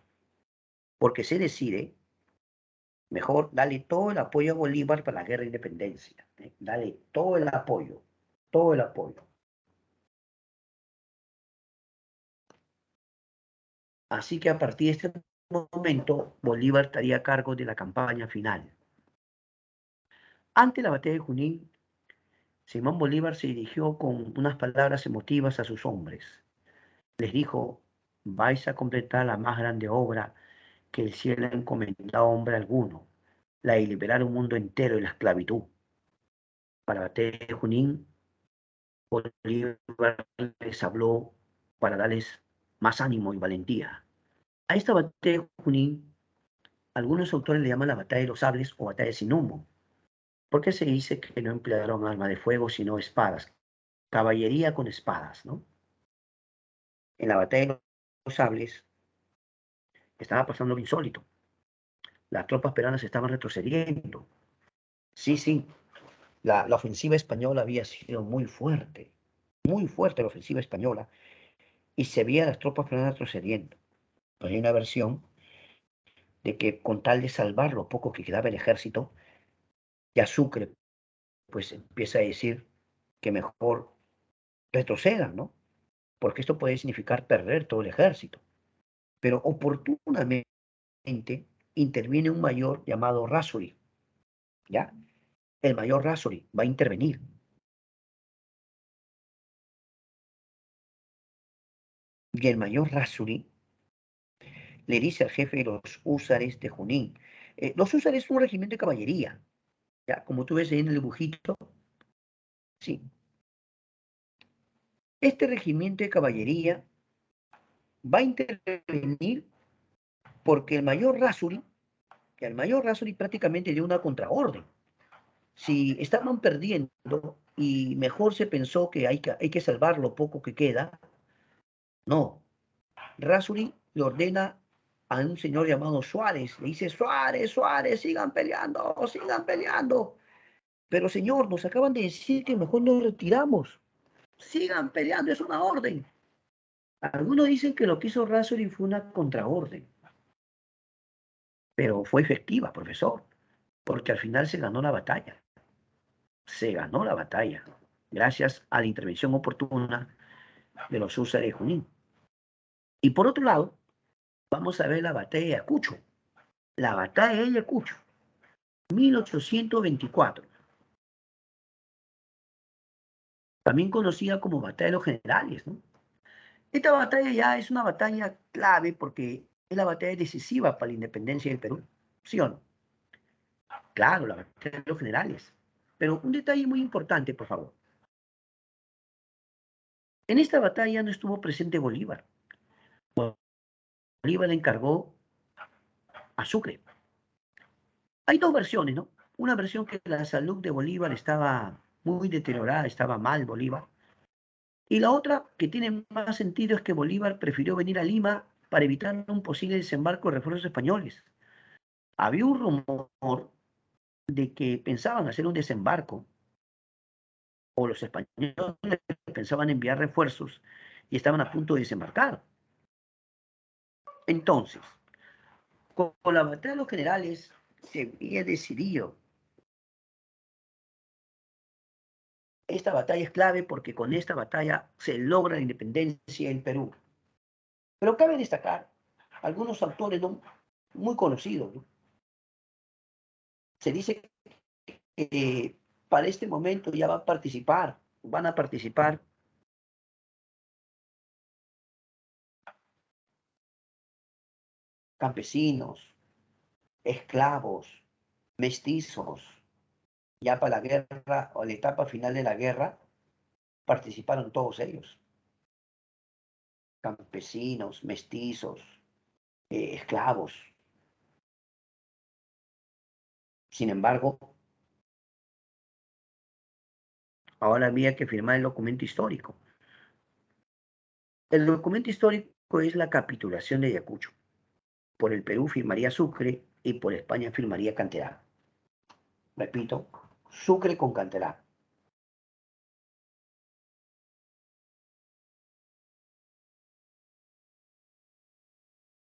Porque se decide, mejor, dale todo el apoyo a Bolívar para la guerra de independencia. Dale todo el apoyo, todo el apoyo. Así que a partir de este momento, Bolívar estaría a cargo de la campaña final. Ante la batalla de Junín, Simón Bolívar se dirigió con unas palabras emotivas a sus hombres. Les dijo, vais a completar la más grande obra que el cielo ha encomendado a hombre alguno, la de liberar un mundo entero de la esclavitud. Para la batalla de Junín, Bolívar les habló para darles más ánimo y valentía. A esta batalla de Junín, algunos autores le llaman la batalla de los sables o batalla sin humo, porque se dice que no emplearon armas de fuego sino espadas, caballería con espadas, ¿no? En la batalla de los sables estaba pasando lo insólito. Las tropas peruanas estaban retrocediendo. Sí, sí, la ofensiva española había sido muy fuerte la ofensiva española, y se veía a las tropas peruanas retrocediendo. Pues hay una versión de que con tal de salvar lo poco que quedaba el ejército, ya Sucre pues empieza a decir que mejor retrocedan, ¿no? porque esto puede significar perder todo el ejército. Pero oportunamente interviene un mayor llamado Rasool, ¿ya? El mayor Rasool va a intervenir. Y el mayor Rasool le dice al jefe de los húsares de Junín. Los húsares es un regimiento de caballería, ¿ya? Como tú ves ahí en el dibujito. Sí. Este regimiento de caballería va a intervenir porque el mayor Rasool prácticamente dio una contraorden. Si estaban perdiendo y mejor se pensó que hay que salvar lo poco que queda, no. Rasool le ordena a un señor llamado Suárez, le dice, Suárez, Suárez, sigan peleando, sigan peleando. Pero señor, nos acaban de decir que mejor nos retiramos. Sigan peleando, es una orden. Algunos dicen que lo que hizo Rasool fue una contraorden, pero fue efectiva, profesor, porque al final se ganó la batalla. Se ganó la batalla, gracias a la intervención oportuna de los húsares de Junín. Y por otro lado, vamos a ver la batalla de Ayacucho. La batalla de Ayacucho, 1824, también conocida como Batalla de los Generales, ¿no? Esta batalla ya es una batalla clave porque es la batalla decisiva para la independencia del Perú, ¿sí o no? Claro, la batalla de los Generales. Pero un detalle muy importante, por favor. En esta batalla no estuvo presente Bolívar. Bolívar le encargó a Sucre. Hay dos versiones, ¿no? Una versión que la salud de Bolívar estaba muy deteriorada, estaba mal Bolívar. Y la otra, que tiene más sentido, es que Bolívar prefirió venir a Lima para evitar un posible desembarco de refuerzos españoles. Había un rumor de que pensaban hacer un desembarco, o los españoles pensaban enviar refuerzos y estaban a punto de desembarcar. Entonces, con la batalla de los generales se había decidido. Esta batalla es clave porque con esta batalla se logra la independencia del Perú. Pero cabe destacar algunos autores ¿no? muy conocidos. ¿No? Se dice que para este momento ya van a participar campesinos, esclavos, mestizos. Ya para la guerra o la etapa final de la guerra, participaron todos ellos. Campesinos, mestizos, esclavos. Sin embargo, ahora había que firmar el documento histórico. El documento histórico es la capitulación de Ayacucho. Por el Perú firmaría Sucre y por España firmaría Canterá. Repito, Sucre con Canterá.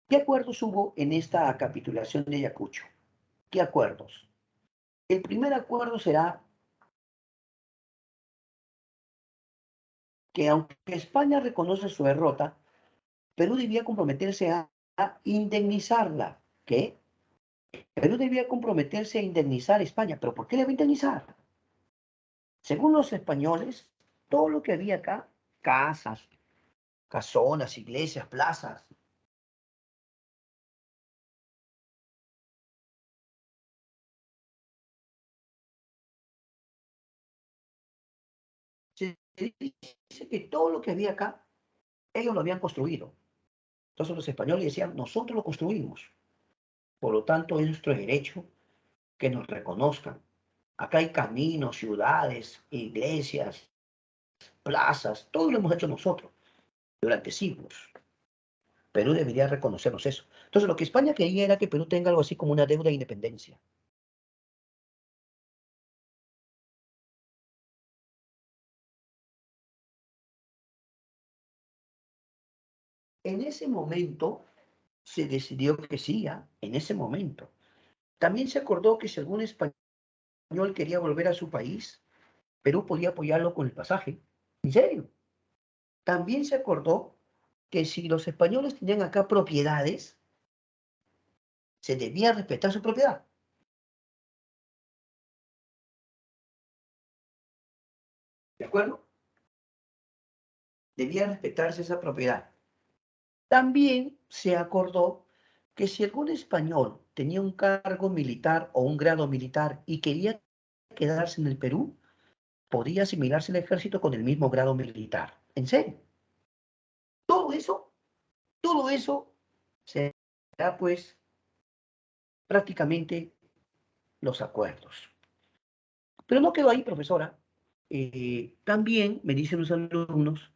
¿Qué acuerdos hubo en esta capitulación de Ayacucho? ¿Qué acuerdos? El primer acuerdo será que aunque España reconoce su derrota, Perú debía comprometerse a indemnizarla. ¿Qué? Perú debía comprometerse a indemnizar a España. ¿Pero por qué le va a indemnizar? Según los españoles, todo lo que había acá, casas, casonas, iglesias, plazas, se dice que todo lo que había acá, ellos lo habían construido. Entonces los españoles decían, nosotros lo construimos. Por lo tanto, es nuestro derecho que nos reconozcan. Acá hay caminos, ciudades, iglesias, plazas, todo lo hemos hecho nosotros durante siglos. Perú debería reconocernos eso. Entonces, lo que España quería era que Perú tenga algo así como una deuda de independencia. En ese momento se decidió que sí, ¿ah? En ese momento. También se acordó que si algún español quería volver a su país, Perú podía apoyarlo con el pasaje. ¿En serio? también se acordó que si los españoles tenían acá propiedades, se debía respetar su propiedad. ¿De acuerdo? Debía respetarse esa propiedad. También se acordó que si algún español tenía un cargo militar o un grado militar y quería quedarse en el Perú, podía asimilarse al ejército con el mismo grado militar. ¿En serio? Todo eso será pues prácticamente los acuerdos. Pero no quedó ahí, profesora. También, me dicen los alumnos,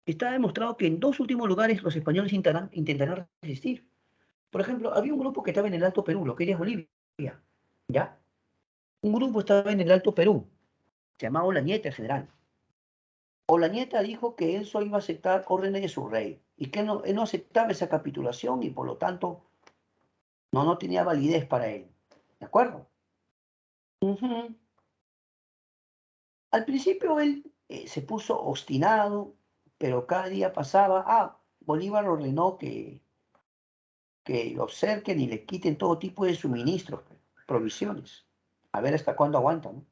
está demostrado que en dos últimos lugares los españoles intentarán resistir. Por ejemplo, había un grupo que estaba en el Alto Perú, lo que hoy es Bolivia, ¿ya? Un grupo estaba en el Alto Perú, se llamaba Olañeta en general. Olañeta dijo que él solo iba a aceptar órdenes de su rey y que él no aceptaba esa capitulación y por lo tanto no tenía validez para él. ¿De acuerdo? Ujú. Al principio él se puso obstinado, pero cada día pasaba, Bolívar ordenó que lo cerquen y le quiten todo tipo de suministros, provisiones. A ver hasta cuándo aguantan.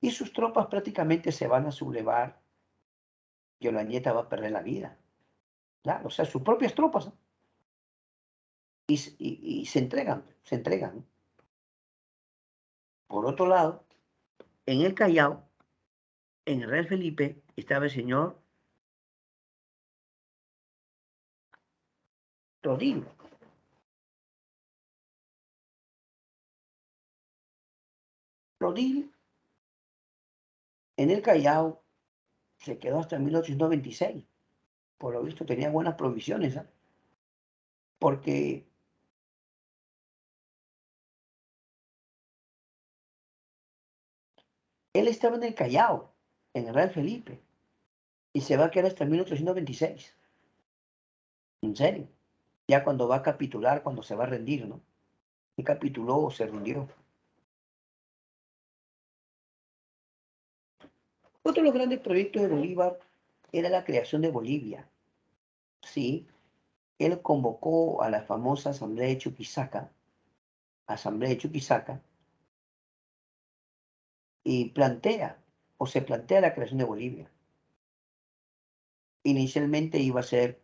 Y sus tropas prácticamente se van a sublevar y Olañeta va a perder la vida. Claro, o sea, sus propias tropas, ¿no? Y se entregan, se entregan. Por otro lado, en el Callao, en el Real Felipe, estaba el señor Rodrigo. Rodrigo, en el Callao, se quedó hasta 1826. Por lo visto tenía buenas provisiones, ¿eh? Porque él estaba en el Callao, en el Real Felipe, y se va a quedar hasta 1826. En serio. Ya cuando va a capitular, cuando se va a rendir, ¿no? Y capituló o se rindió. Otro de los grandes proyectos de Bolívar era la creación de Bolivia. Sí, él convocó a la famosa Asamblea de Chuquisaca, y se plantea la creación de Bolivia. Inicialmente iba a ser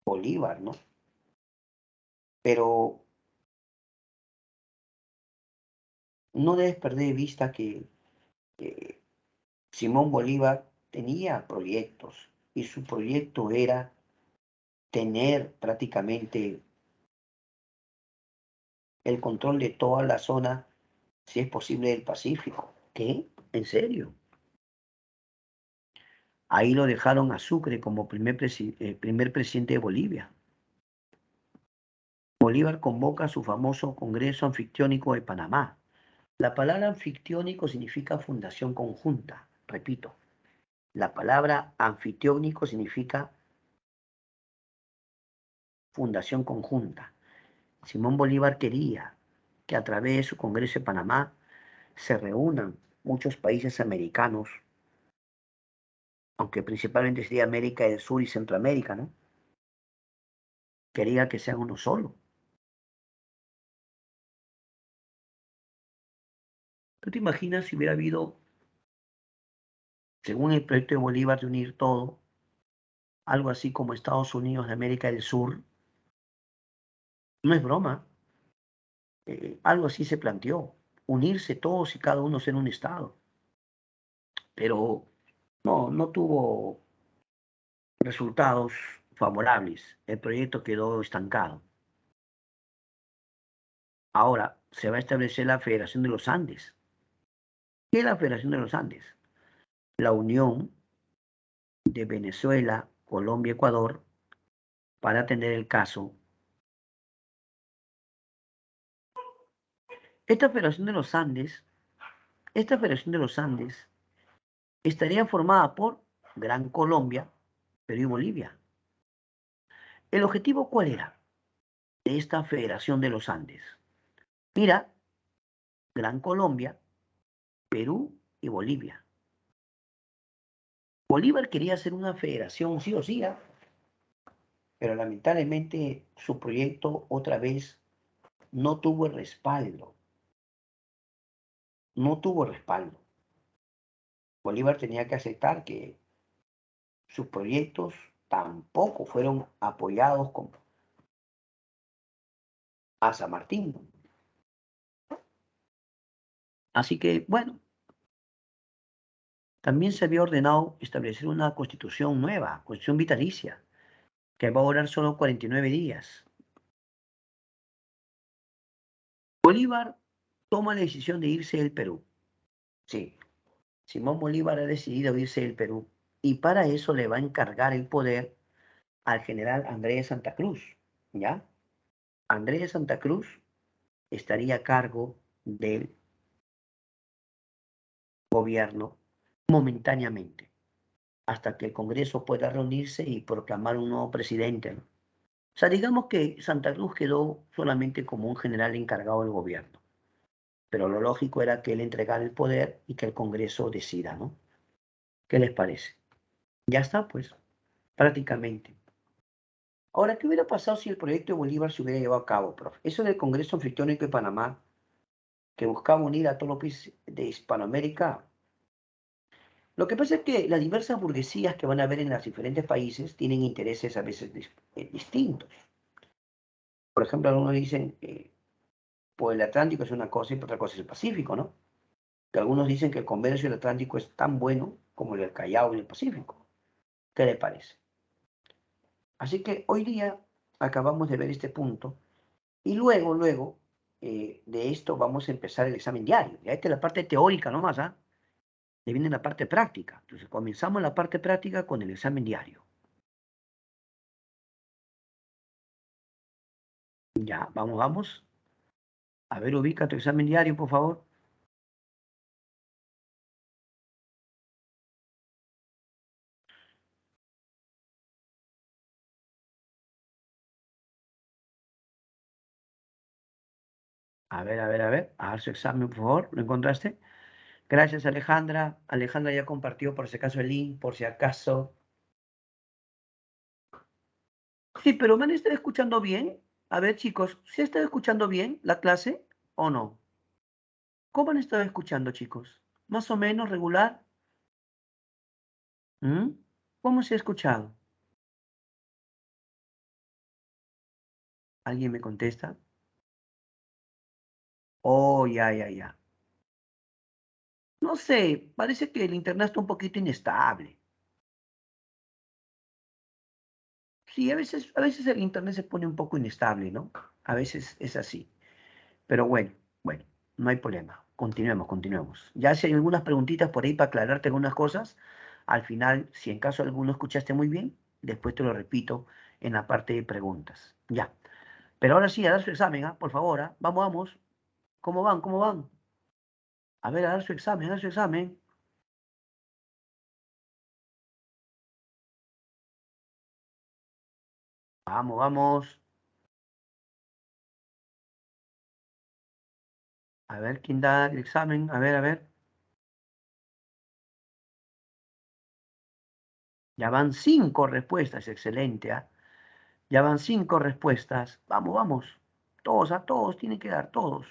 Bolívar, ¿no? Pero no debes perder de vista que Simón Bolívar tenía proyectos y su proyecto era tener prácticamente el control de toda la zona, si es posible, del Pacífico. ¿Qué? ¿En serio? Ahí lo dejaron a Sucre como primer presidente de Bolivia. Bolívar convoca su famoso Congreso Anfictiónico de Panamá. La palabra anfictiónico significa fundación conjunta. Repito, la palabra anfictiónico significa fundación conjunta. Simón Bolívar quería que a través de su Congreso de Panamá se reúnan muchos países americanos, aunque principalmente sería América del Sur y Centroamérica, ¿no? Quería que sean uno solo. ¿Tú te imaginas si hubiera habido, según el proyecto de Bolívar, de unir todo, algo así como Estados Unidos de América del Sur? No es broma. Algo así se planteó, unirse todos y cada uno ser un Estado. Pero no tuvo resultados favorables. El proyecto quedó estancado. Ahora se va a establecer la Federación de los Andes. ¿Qué es la Federación de los Andes? La unión de Venezuela, Colombia, Ecuador, para atender el caso. Esta Federación de los Andes, esta Federación de los Andes estaría formada por Gran Colombia, Perú y Bolivia. ¿El objetivo cuál era de esta Federación de los Andes? Mira, Gran Colombia, Perú y Bolivia. Bolívar quería hacer una federación, sí o sí, pero lamentablemente su proyecto otra vez no tuvo el respaldo, no tuvo respaldo. Bolívar tenía que aceptar que sus proyectos tampoco fueron apoyados a San Martín. Así que, bueno, también se había ordenado establecer una constitución nueva, constitución vitalicia, que va a durar solo 49 días. Bolívar toma la decisión de irse del Perú. Sí, Simón Bolívar ha decidido irse del Perú y para eso le va a encargar el poder al general Andrés de Santa Cruz, ¿ya? Andrés de Santa Cruz estaría a cargo del gobierno momentáneamente, hasta que el Congreso pueda reunirse y proclamar un nuevo presidente, ¿no? O sea, digamos que Santa Cruz quedó solamente como un general encargado del gobierno, pero lo lógico era que él entregara el poder y que el Congreso decida, ¿no? ¿Qué les parece? Ya está, pues, prácticamente. Ahora, ¿qué hubiera pasado si el proyecto de Bolívar se hubiera llevado a cabo, profe? Eso del Congreso Anfictiónico de Panamá, que buscaba unir a todos los países de Hispanoamérica. Lo que pasa es que las diversas burguesías que van a haber en los diferentes países tienen intereses a veces distintos. Por ejemplo, algunos dicen, pues el Atlántico es una cosa y otra cosa es el Pacífico, ¿no? Que algunos dicen que el comercio del Atlántico es tan bueno como el del Callao y el Pacífico. ¿Qué le parece? Así que hoy día acabamos de ver este punto y luego, de esto vamos a empezar el examen diario. Ya esta es la parte teórica nomás, ¿ah? Le viene la parte práctica. Entonces comenzamos la parte práctica con el examen diario. Ya, vamos. A ver, ubica tu examen diario, por favor. A ver su examen, por favor. ¿Lo encontraste? Gracias, Alejandra. Alejandra ya compartió por si acaso el link, por si acaso. Sí, pero ¿me han estado escuchando bien? A ver, chicos, ¿se ha estado escuchando bien la clase o no? ¿Cómo han estado escuchando, chicos? ¿Más o menos regular? ¿Mm? ¿Cómo se ha escuchado? ¿Alguien me contesta? Oh, ya. No sé, parece que el internet está un poquito inestable. Sí, a veces el internet se pone un poco inestable, ¿no? A veces es así. Pero bueno, no hay problema. Continuemos. Ya si hay algunas preguntitas por ahí para aclararte algunas cosas, al final, si en caso alguno escuchaste muy bien, después te lo repito en la parte de preguntas. Ya. Pero ahora sí, a dar su examen, ¿ah? Por favor, ¿ah? Vamos. ¿Cómo van? ¿Cómo van? A ver, a dar su examen. Vamos. A ver quién da el examen. A ver. Ya van 5 respuestas, excelente, ¿ah? Ya van 5 respuestas. Vamos. Todos, a todos, tienen que dar, todos.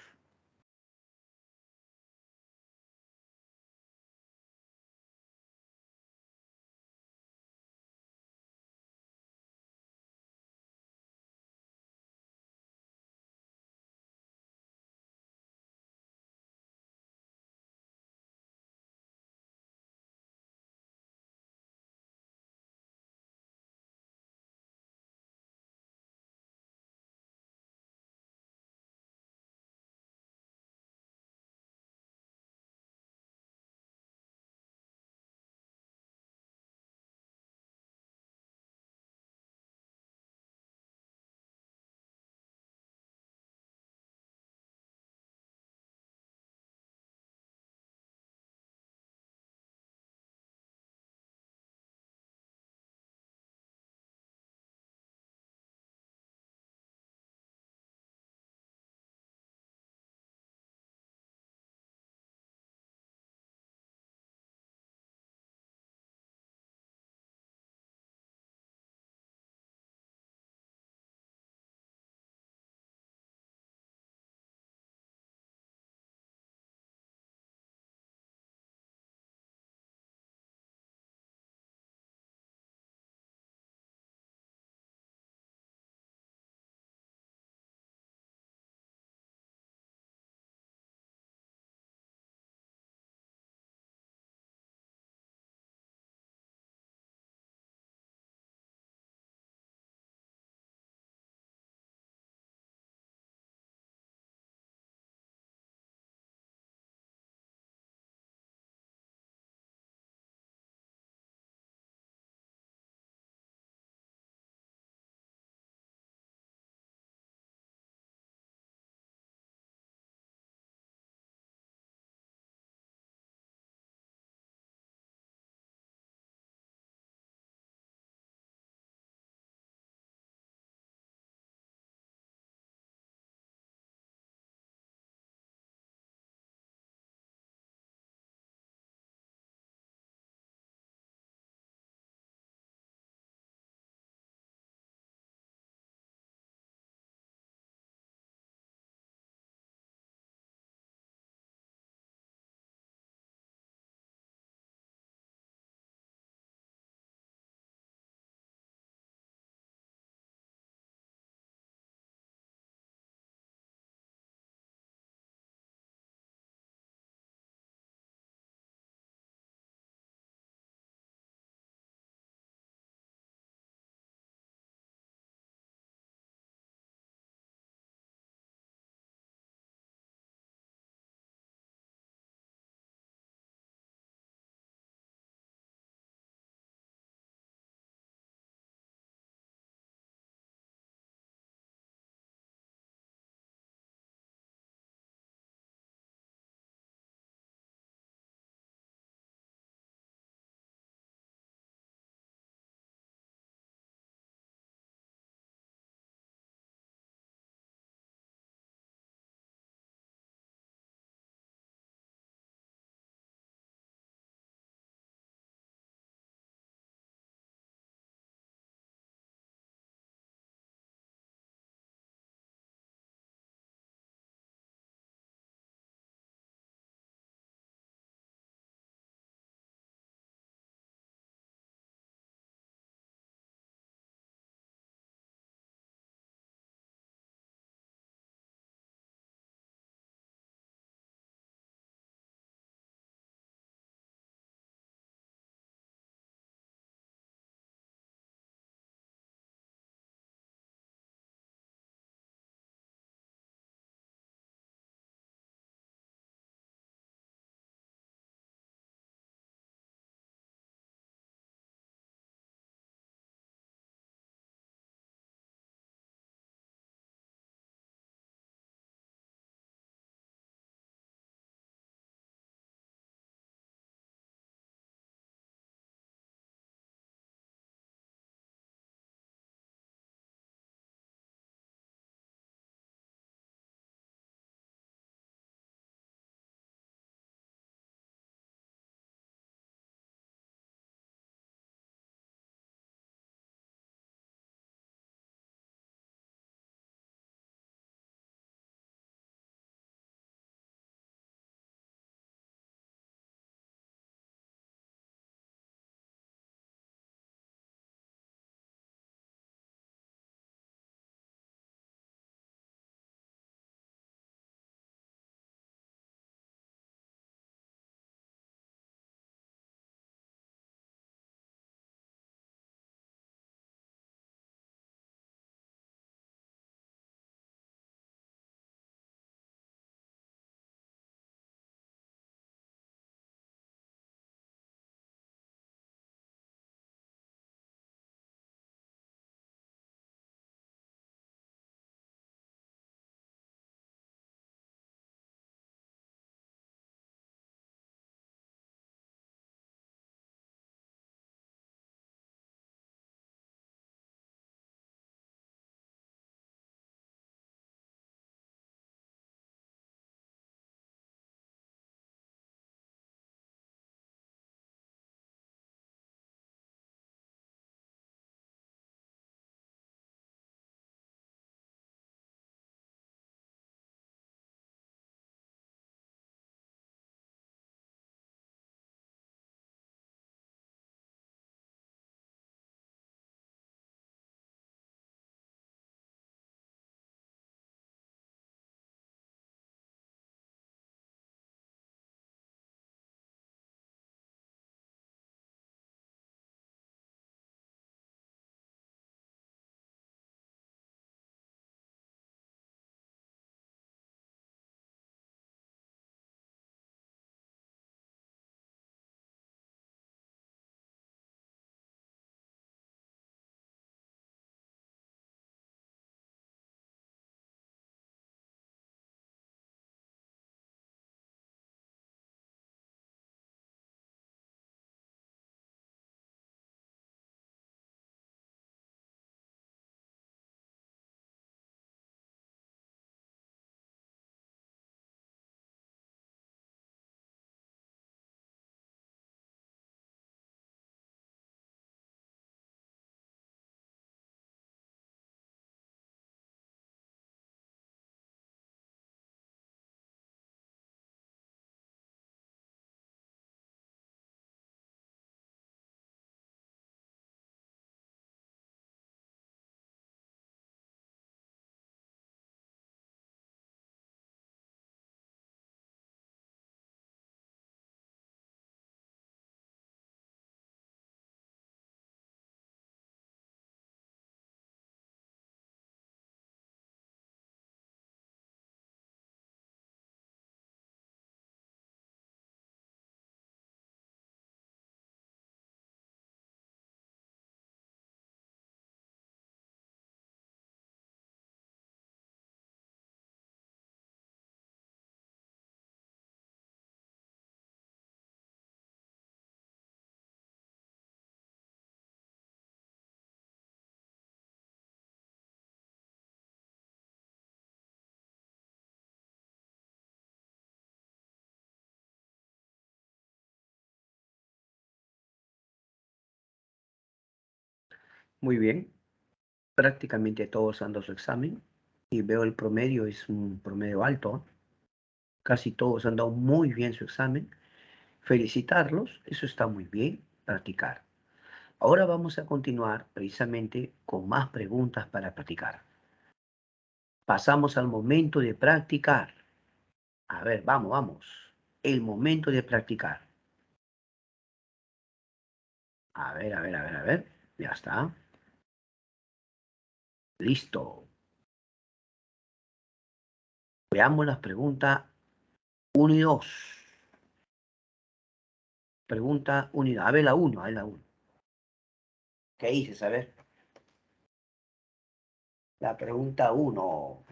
Muy bien. Prácticamente todos han dado su examen y veo el promedio, es un promedio alto. Casi todos han dado muy bien su examen. Felicitarlos, eso está muy bien, practicar. Ahora vamos a continuar precisamente con más preguntas para practicar. Pasamos al momento de practicar. A ver, vamos, vamos. El momento de practicar. A ver, a ver, a ver, a ver. Ya está. Listo. Veamos las preguntas 1 y 2. Pregunta 1 y 2. A ver la 1, a ver la 1. ¿Qué dices? A ver. La pregunta 1.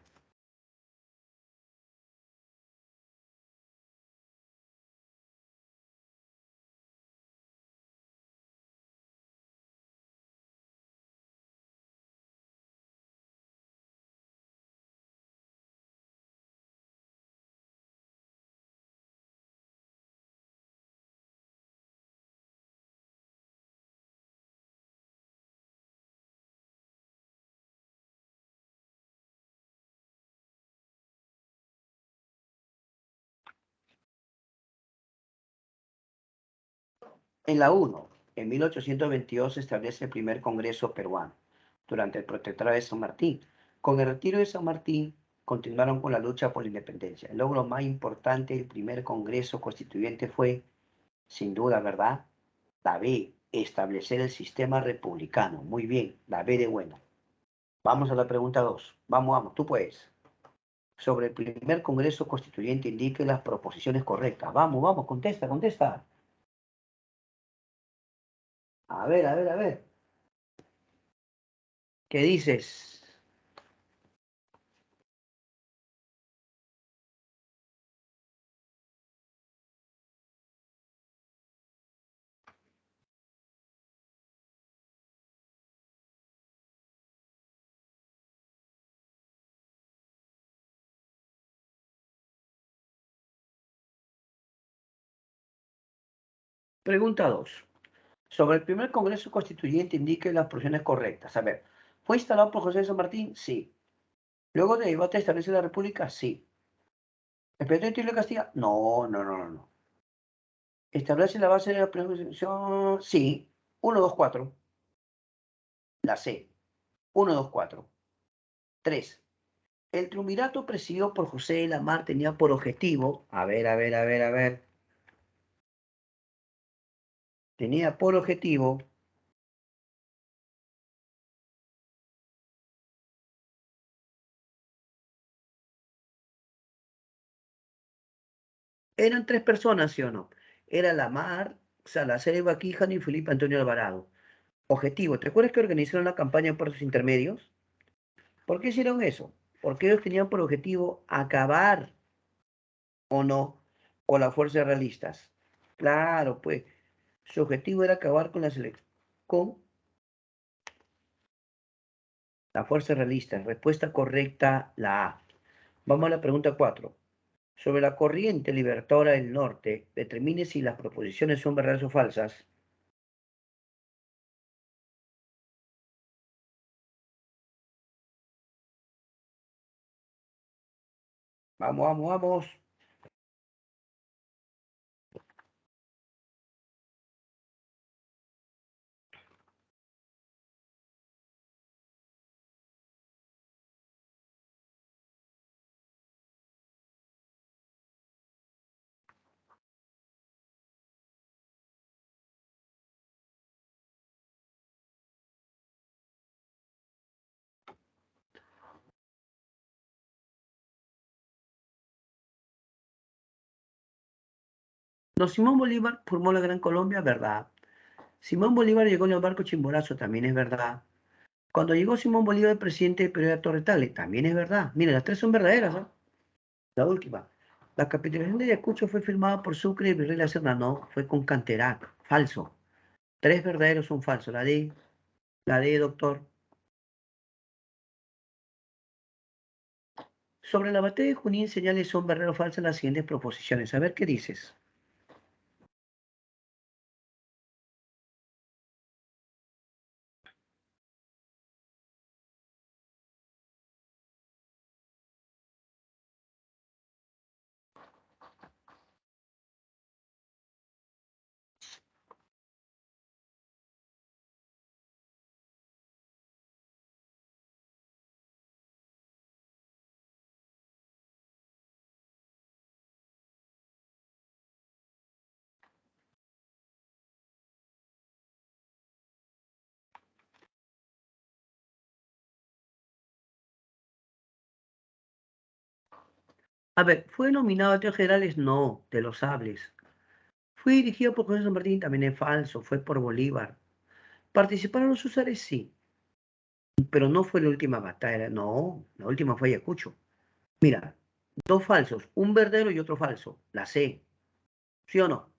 En la 1, en 1822 se establece el primer Congreso peruano, durante el Protectorado de San Martín. Con el retiro de San Martín, continuaron con la lucha por la independencia. El logro más importante del primer Congreso Constituyente fue, sin duda, ¿verdad? La B, establecer el sistema republicano. Muy bien, la B de bueno. Vamos a la pregunta 2. Vamos, vamos, tú puedes. Sobre el primer Congreso Constituyente indique las proposiciones correctas. Vamos, vamos, contesta, contesta. A ver, a ver, a ver. ¿Qué dices? Pregunta 2. Sobre el primer Congreso Constituyente indique las posiciones correctas. A ver, ¿fue instalado por José de San Martín? Sí. ¿Luego de debate establece la República? Sí. ¿El presidente de Castilla? No, no, no, no, no. ¿Establece la base de la Constitución? Sí. 1, 2, 4. La C. 1, 2, 4. 3. El triunvirato presidido por José de la Mar tenía por objetivo, a ver, a ver, a ver, a ver, tenía por objetivo, eran 3 personas, ¿sí o no? Era la Mar, Salazar Eva Quijano y Felipe Antonio Alvarado. Objetivo, ¿te acuerdas que organizaron una campaña por sus intermedios? ¿Por qué hicieron eso? Porque ellos tenían por objetivo acabar o no con las fuerzas realistas. Claro, pues su objetivo era acabar con con las fuerzas realistas. Respuesta correcta, la A. Vamos a la pregunta 4. Sobre la corriente libertadora del norte, determine si las proposiciones son verdaderas o falsas. Vamos, vamos, vamos. No, Simón Bolívar formó la Gran Colombia, verdad. Simón Bolívar llegó en el barco Chimborazo, también es verdad. Cuando llegó Simón Bolívar, el presidente de Perú era Torre, también es verdad. Mira, las 3 son verdaderas, ¿no? La última. La capitulación de Ayacucho fue firmada por Sucre y Virrey La Serna. No, fue con Canterac. Falso. 3 verdaderos son falsos. La D, doctor. Sobre la batalla de Junín, señales son verdaderos o falsas las siguientes proposiciones. A ver qué dices. A ver, ¿fue nominado a Teos Generales? No, de los Sables. ¿Fue dirigido por José San Martín? También es falso, fue por Bolívar. ¿Participaron los húsares? Sí, pero no fue la última batalla, no, la última fue Ayacucho. Mira, dos falsos, un verdadero y otro falso, la C, ¿sí o no?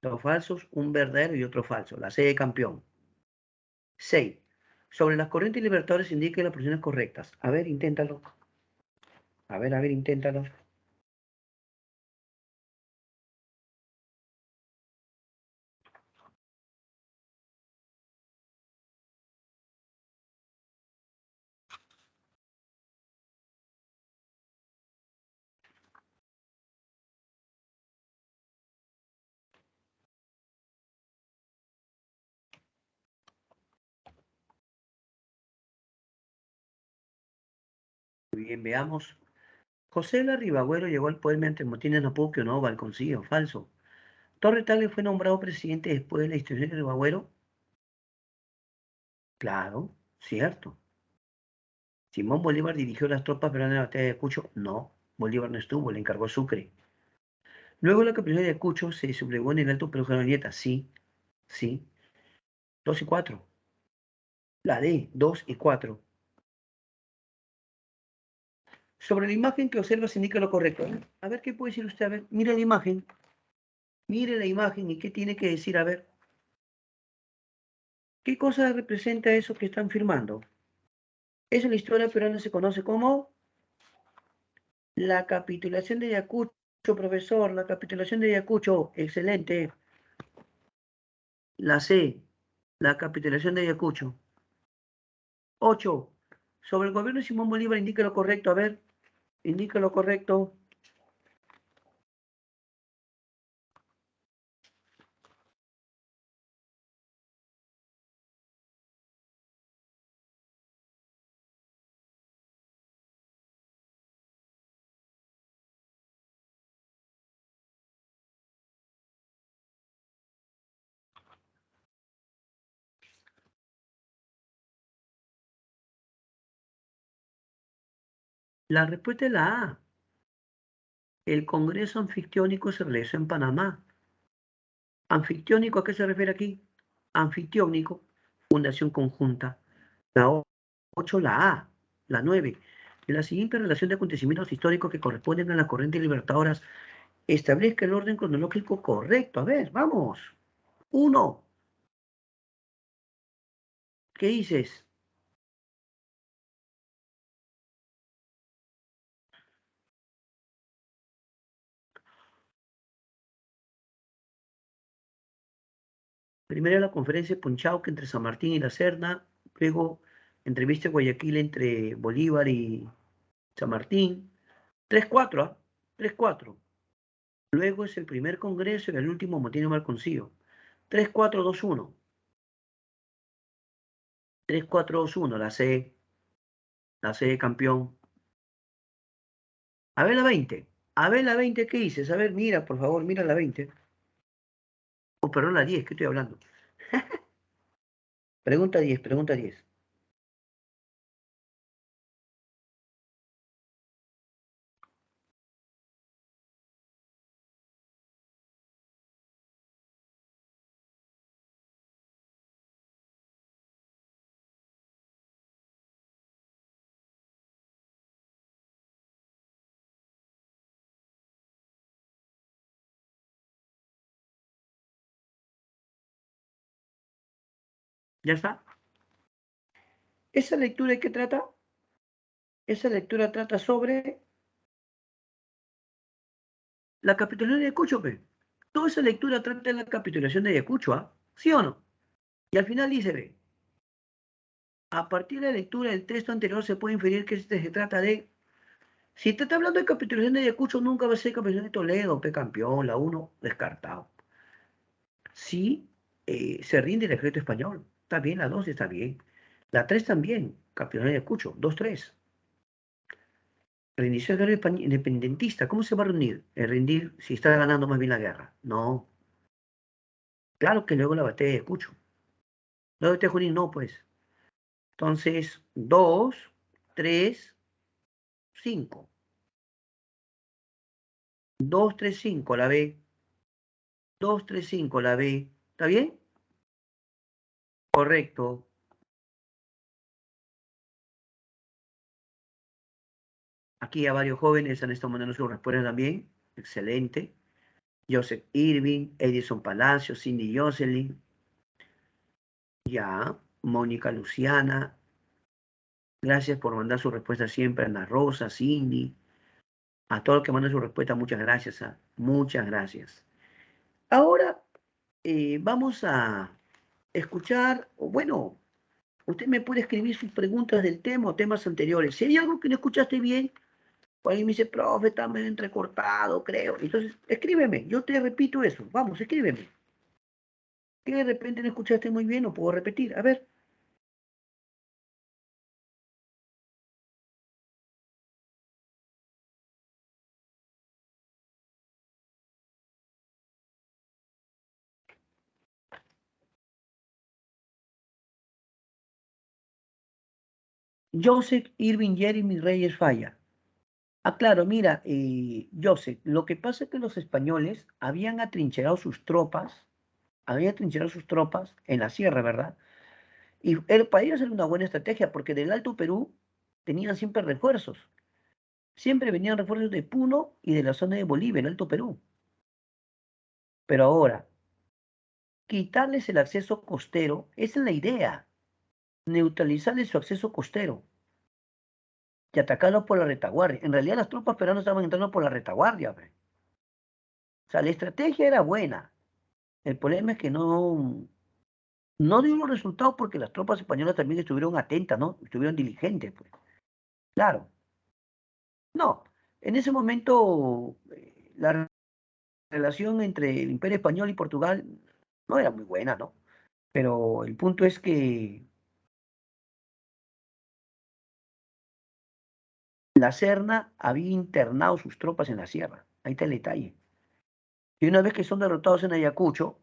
Dos falsos, un verdadero y otro falso, la C de campeón. 6. Sobre las corrientes libertadores indique las posiciones correctas. A ver, inténtalo. A ver, inténtalo. Muy bien, veamos. José Larribagüero llegó al poder mediante motines Napuquio, no, Balconcillo, falso. Torre Tagle fue nombrado presidente después de la institución de Ribagüero. Claro, cierto. Simón Bolívar dirigió las tropas peruanas en la batalla de Ayacucho. No, Bolívar no estuvo, le encargó Sucre. Luego la capitulación de Ayacucho se sublevó en el Alto Perú de Nieta. Sí, sí. 2 y 4. La D, 2 y 4. Sobre la imagen que observa se indica lo correcto. A ver, ¿qué puede decir usted? A ver, mire la imagen. Mire la imagen y qué tiene que decir. A ver, ¿qué cosa representa eso que están firmando? Eso en la historia peruana se conoce como la capitulación de Ayacucho, profesor. La capitulación de Ayacucho. Excelente. La C, la capitulación de Ayacucho. 8. Sobre el gobierno de Simón Bolívar indica lo correcto. A ver, indica lo correcto. La respuesta es la A. El Congreso Anfictiónico se realizó en Panamá. ¿Anfictiónico a qué se refiere aquí? Anfictiónico, fundación conjunta. La 8, la A. La 9. En la siguiente relación de acontecimientos históricos que corresponden a las corrientes libertadoras, establezca el orden cronológico correcto. A ver, vamos. 1. ¿Qué dices? Primero la conferencia de Punchauca entre San Martín y la Serna, luego entrevista de Guayaquil entre Bolívar y San Martín. 3-4, ¿ah? 3-4. Luego es el primer congreso y el último motín de Malconcillo. 3-4-2-1. 3-4-2-1, la C de campeón. A ver la 20. A ver la 20, ¿qué dices? A ver, mira, por favor, mira la 20. Oh, perdón, la 10, ¿qué estoy hablando? Pregunta 10, pregunta 10. ¿Ya está? ¿Esa lectura de qué trata? Esa lectura trata sobre la capitulación de Ayacucho, pe. Toda esa lectura trata de la capitulación de Ayacucho, ¿ah? ¿Sí o no? Y al final dice, ve, a partir de la lectura del texto anterior se puede inferir que este se trata de... Si te está hablando de capitulación de Ayacucho, nunca va a ser capitulación de Toledo, pe campeón, la 1 descartado. Sí, se rinde el ejército español. Está bien, la 2 está bien. La 3 también, capitulación de Ayacucho, 2-3. Reinició el ejército independentista. ¿Cómo se va a rendir? El rendir si está ganando más bien la guerra. No. Claro que luego la batalla de Ayacucho. Luego de Junín, no, pues. Entonces, 2, 3, 5. 235 la B. 235 la B. ¿Está bien? Correcto. Aquí a varios jóvenes han estado mandando sus respuestas también. Excelente. Joseph Irving, Edison Palacio, Cindy Jocelyn. Ya. Mónica Luciana. Gracias por mandar su respuesta siempre. Ana Rosa, Cindy. A todos los que mandan su respuesta, muchas gracias. Muchas gracias. Ahora vamos a escuchar, o bueno, usted me puede escribir sus preguntas del tema o temas anteriores. Si hay algo que no escuchaste bien, o alguien me dice, profe, está medio entrecortado, creo. Entonces, escríbeme, yo te repito eso. Vamos, escríbeme. Que de repente no escuchaste muy bien, o puedo repetir. A ver. Joseph Irving Jeremy Reyes Falla. Ah, claro, mira, Joseph, lo que pasa es que los españoles habían atrincherado sus tropas en la sierra, ¿verdad? Y para ellos era una buena estrategia, porque del Alto Perú tenían siempre refuerzos. Siempre venían refuerzos de Puno y de la zona de Bolivia, el Alto Perú. Pero ahora, quitarles el acceso costero, esa es la idea. Neutralizarles su acceso costero y atacarlos por la retaguardia. En realidad las tropas peruanas estaban entrando por la retaguardia. O sea, la estrategia era buena. El problema es que no dio los resultados porque las tropas españolas también estuvieron atentas, ¿no? Estuvieron diligentes, pues. Claro. No, en ese momento la relación entre el Imperio Español y Portugal no era muy buena, ¿no? Pero el punto es que la Serna había internado sus tropas en la sierra. Ahí está el detalle. Y una vez que son derrotados en Ayacucho,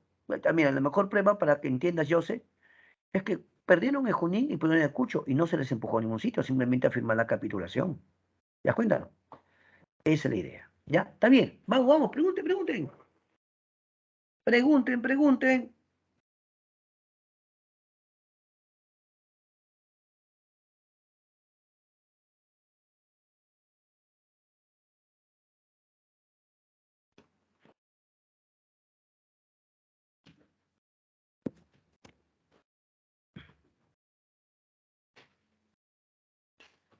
mira, la mejor prueba para que entiendas, José, es que perdieron en Junín y perdieron en Ayacucho y no se les empujó a ningún sitio, simplemente a firmar la capitulación. ¿Ya cuentan? Esa es la idea. ¿Ya? Está bien. Vamos, vamos, pregunten, pregunten. Pregunten, pregunten.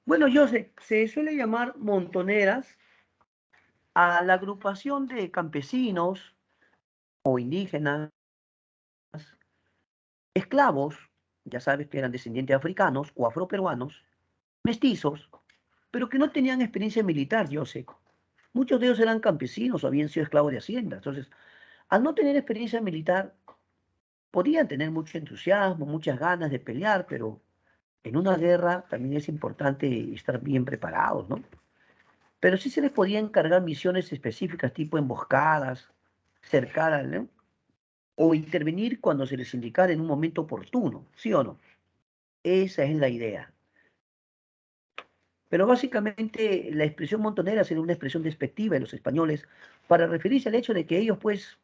Bueno, José, se suele llamar montoneras a la agrupación de campesinos o indígenas, esclavos, ya sabes que eran descendientes africanos o afroperuanos, mestizos, pero que no tenían experiencia militar, José. Muchos de ellos eran campesinos o habían sido esclavos de hacienda. Entonces, al no tener experiencia militar, podían tener mucho entusiasmo, muchas ganas de pelear, pero en una guerra también es importante estar bien preparados, ¿no? Pero sí se les podía encargar misiones específicas, tipo emboscadas, cercadas, ¿no? O intervenir cuando se les indicara en un momento oportuno, ¿sí o no? Esa es la idea. Pero básicamente la expresión montonera sería una expresión despectiva de los españoles para referirse al hecho de que ellos, pues,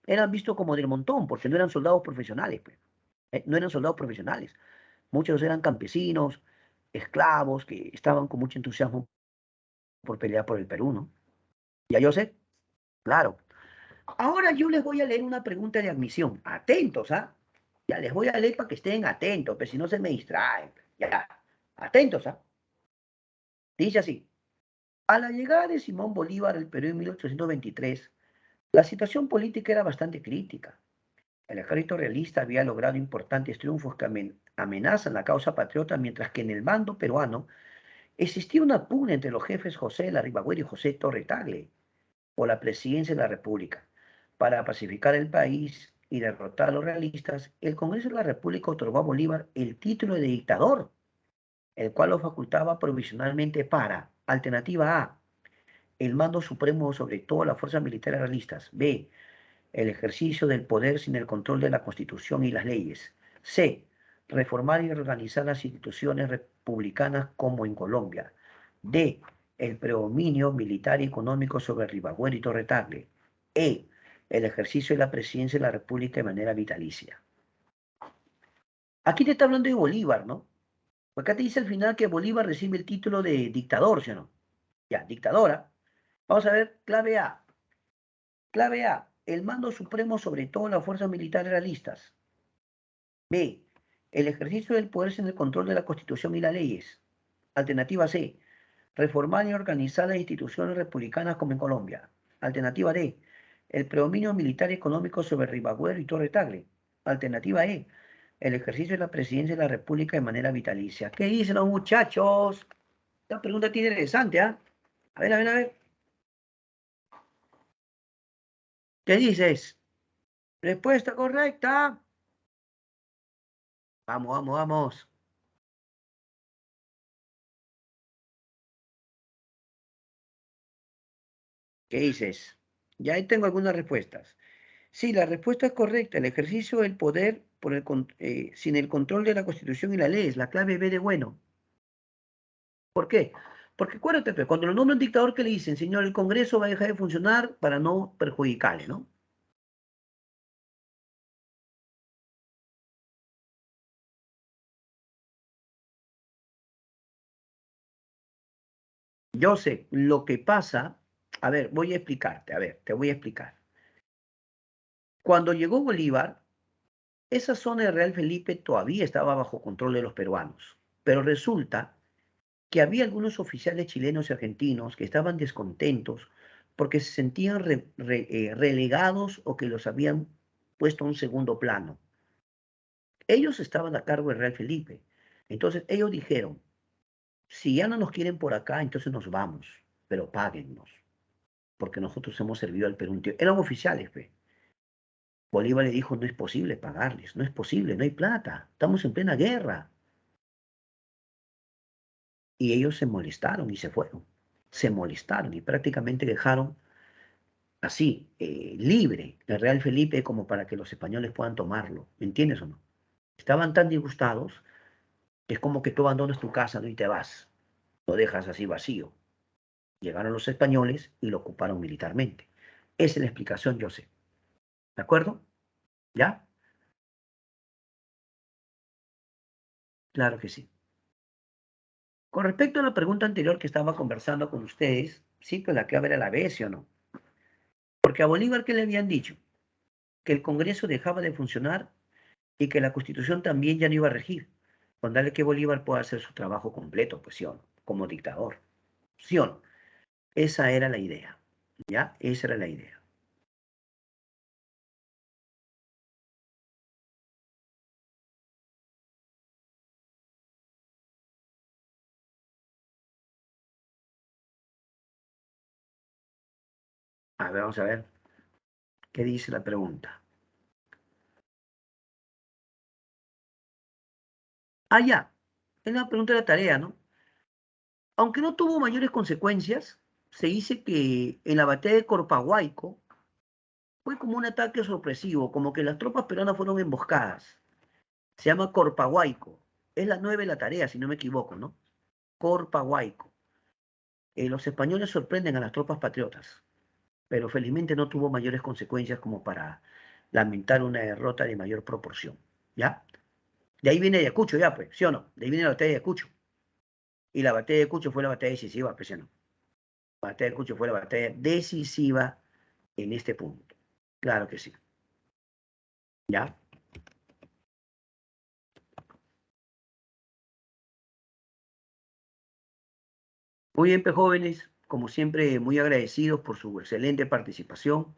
eran vistos como del montón, porque no eran soldados profesionales, pues. No eran soldados profesionales. Muchos eran campesinos, esclavos, que estaban con mucho entusiasmo por pelear por el Perú, ¿no? Ya yo sé, claro. Ahora yo les voy a leer una pregunta de admisión. Atentos, ¿ah? Ya les voy a leer para que estén atentos, pero si no se me distraen. Ya, atentos, ¿ah? Dice así. A la llegada de Simón Bolívar al Perú en 1823, la situación política era bastante crítica. El ejército realista había logrado importantes triunfos que amenazan la causa patriota, mientras que en el bando peruano existía una pugna entre los jefes José de la Ribagüera y José Torre Tagle por la presidencia de la República. Para pacificar el país y derrotar a los realistas, el Congreso de la República otorgó a Bolívar el título de dictador, el cual lo facultaba provisionalmente para, alternativa A, el mando supremo sobre todas las fuerzas militares realistas; B, el ejercicio del poder sin el control de la Constitución y las leyes; C, reformar y organizar las instituciones republicanas como en Colombia; D, el predominio militar y económico sobre Ribagüero y Torre Tagle. E, el ejercicio de la presidencia de la República de manera vitalicia. Aquí te está hablando de Bolívar, ¿no? Acá te dice al final que Bolívar recibe el título de dictador, ¿sí o no? Ya, dictadora. Vamos a ver, clave A. Clave A, el mando supremo sobre todas las fuerzas militares realistas. B, el ejercicio del poder sin el control de la Constitución y las leyes. Alternativa C, reformar y organizar las instituciones republicanas como en Colombia. Alternativa D, el predominio militar y económico sobre Ribagüero y Torre Tagle. Alternativa E, el ejercicio de la presidencia de la República de manera vitalicia. ¿Qué dicen los muchachos? Esta pregunta tiene interesante, ¿ah? A ver, a ver, a ver. ¿Qué dices? Respuesta correcta. Vamos, vamos, vamos. ¿Qué dices? Ya ahí tengo algunas respuestas. Sí, la respuesta es correcta. El ejercicio del poder sin el control de la Constitución y la ley es la clave B de bueno. ¿Por qué? Porque acuérdate, pues, cuando lo nombra un dictador, ¿qué le dicen? Señor, el Congreso va a dejar de funcionar para no perjudicarle, ¿no? Yo sé, lo que pasa, a ver, voy a explicarte, a ver, te voy a explicar. Cuando llegó Bolívar, esa zona de Real Felipe todavía estaba bajo control de los peruanos, pero resulta que había algunos oficiales chilenos y argentinos que estaban descontentos porque se sentían relegados o que los habían puesto a un segundo plano. Ellos estaban a cargo de Real Felipe. Entonces ellos dijeron, si ya no nos quieren por acá, entonces nos vamos, pero páguennos, porque nosotros hemos servido al Perú un tiempo. Eran oficiales, pues. Bolívar le dijo, no es posible pagarles, no es posible, no hay plata, estamos en plena guerra. Y ellos se molestaron y se fueron. Se molestaron y prácticamente dejaron así, libre el Real Felipe como para que los españoles puedan tomarlo. ¿Me entiendes o no? Estaban tan disgustados que es como que tú abandonas tu casa, ¿no? Y te vas, lo dejas así vacío. Llegaron los españoles y lo ocuparon militarmente. Esa es la explicación, yo sé. ¿De acuerdo? ¿Ya? Claro que sí. Con respecto a la pregunta anterior que estaba conversando con ustedes, sí, pues la clave era la B, ¿sí o no? Porque a Bolívar, ¿qué le habían dicho? Que el Congreso dejaba de funcionar y que la Constitución también ya no iba a regir, con darle que Bolívar pueda hacer su trabajo completo, pues sí o no, como dictador. ¿Sí o no? Esa era la idea, ¿ya? Esa era la idea. A ver, vamos a ver qué dice la pregunta. Ah, ya, es la pregunta de la tarea, ¿no? Aunque no tuvo mayores consecuencias, se dice que en la batalla de Corpahuayco fue como un ataque sorpresivo, como que las tropas peruanas fueron emboscadas. Se llama Corpahuayco. Es la 9 de la tarea, si no me equivoco, ¿no? Corpahuayco. Los españoles sorprenden a las tropas patriotas, pero felizmente no tuvo mayores consecuencias como para lamentar una derrota de mayor proporción, ¿ya? De ahí viene Ayacucho, ya, pues, ¿sí o no? De ahí viene la batalla de Ayacucho. Y la batalla de Ayacucho fue la batalla decisiva, pues, ¿sí o no? La batalla de Ayacucho fue la batalla decisiva en este punto. Claro que sí, ¿ya? Muy bien, pues, jóvenes, como siempre, muy agradecidos por su excelente participación.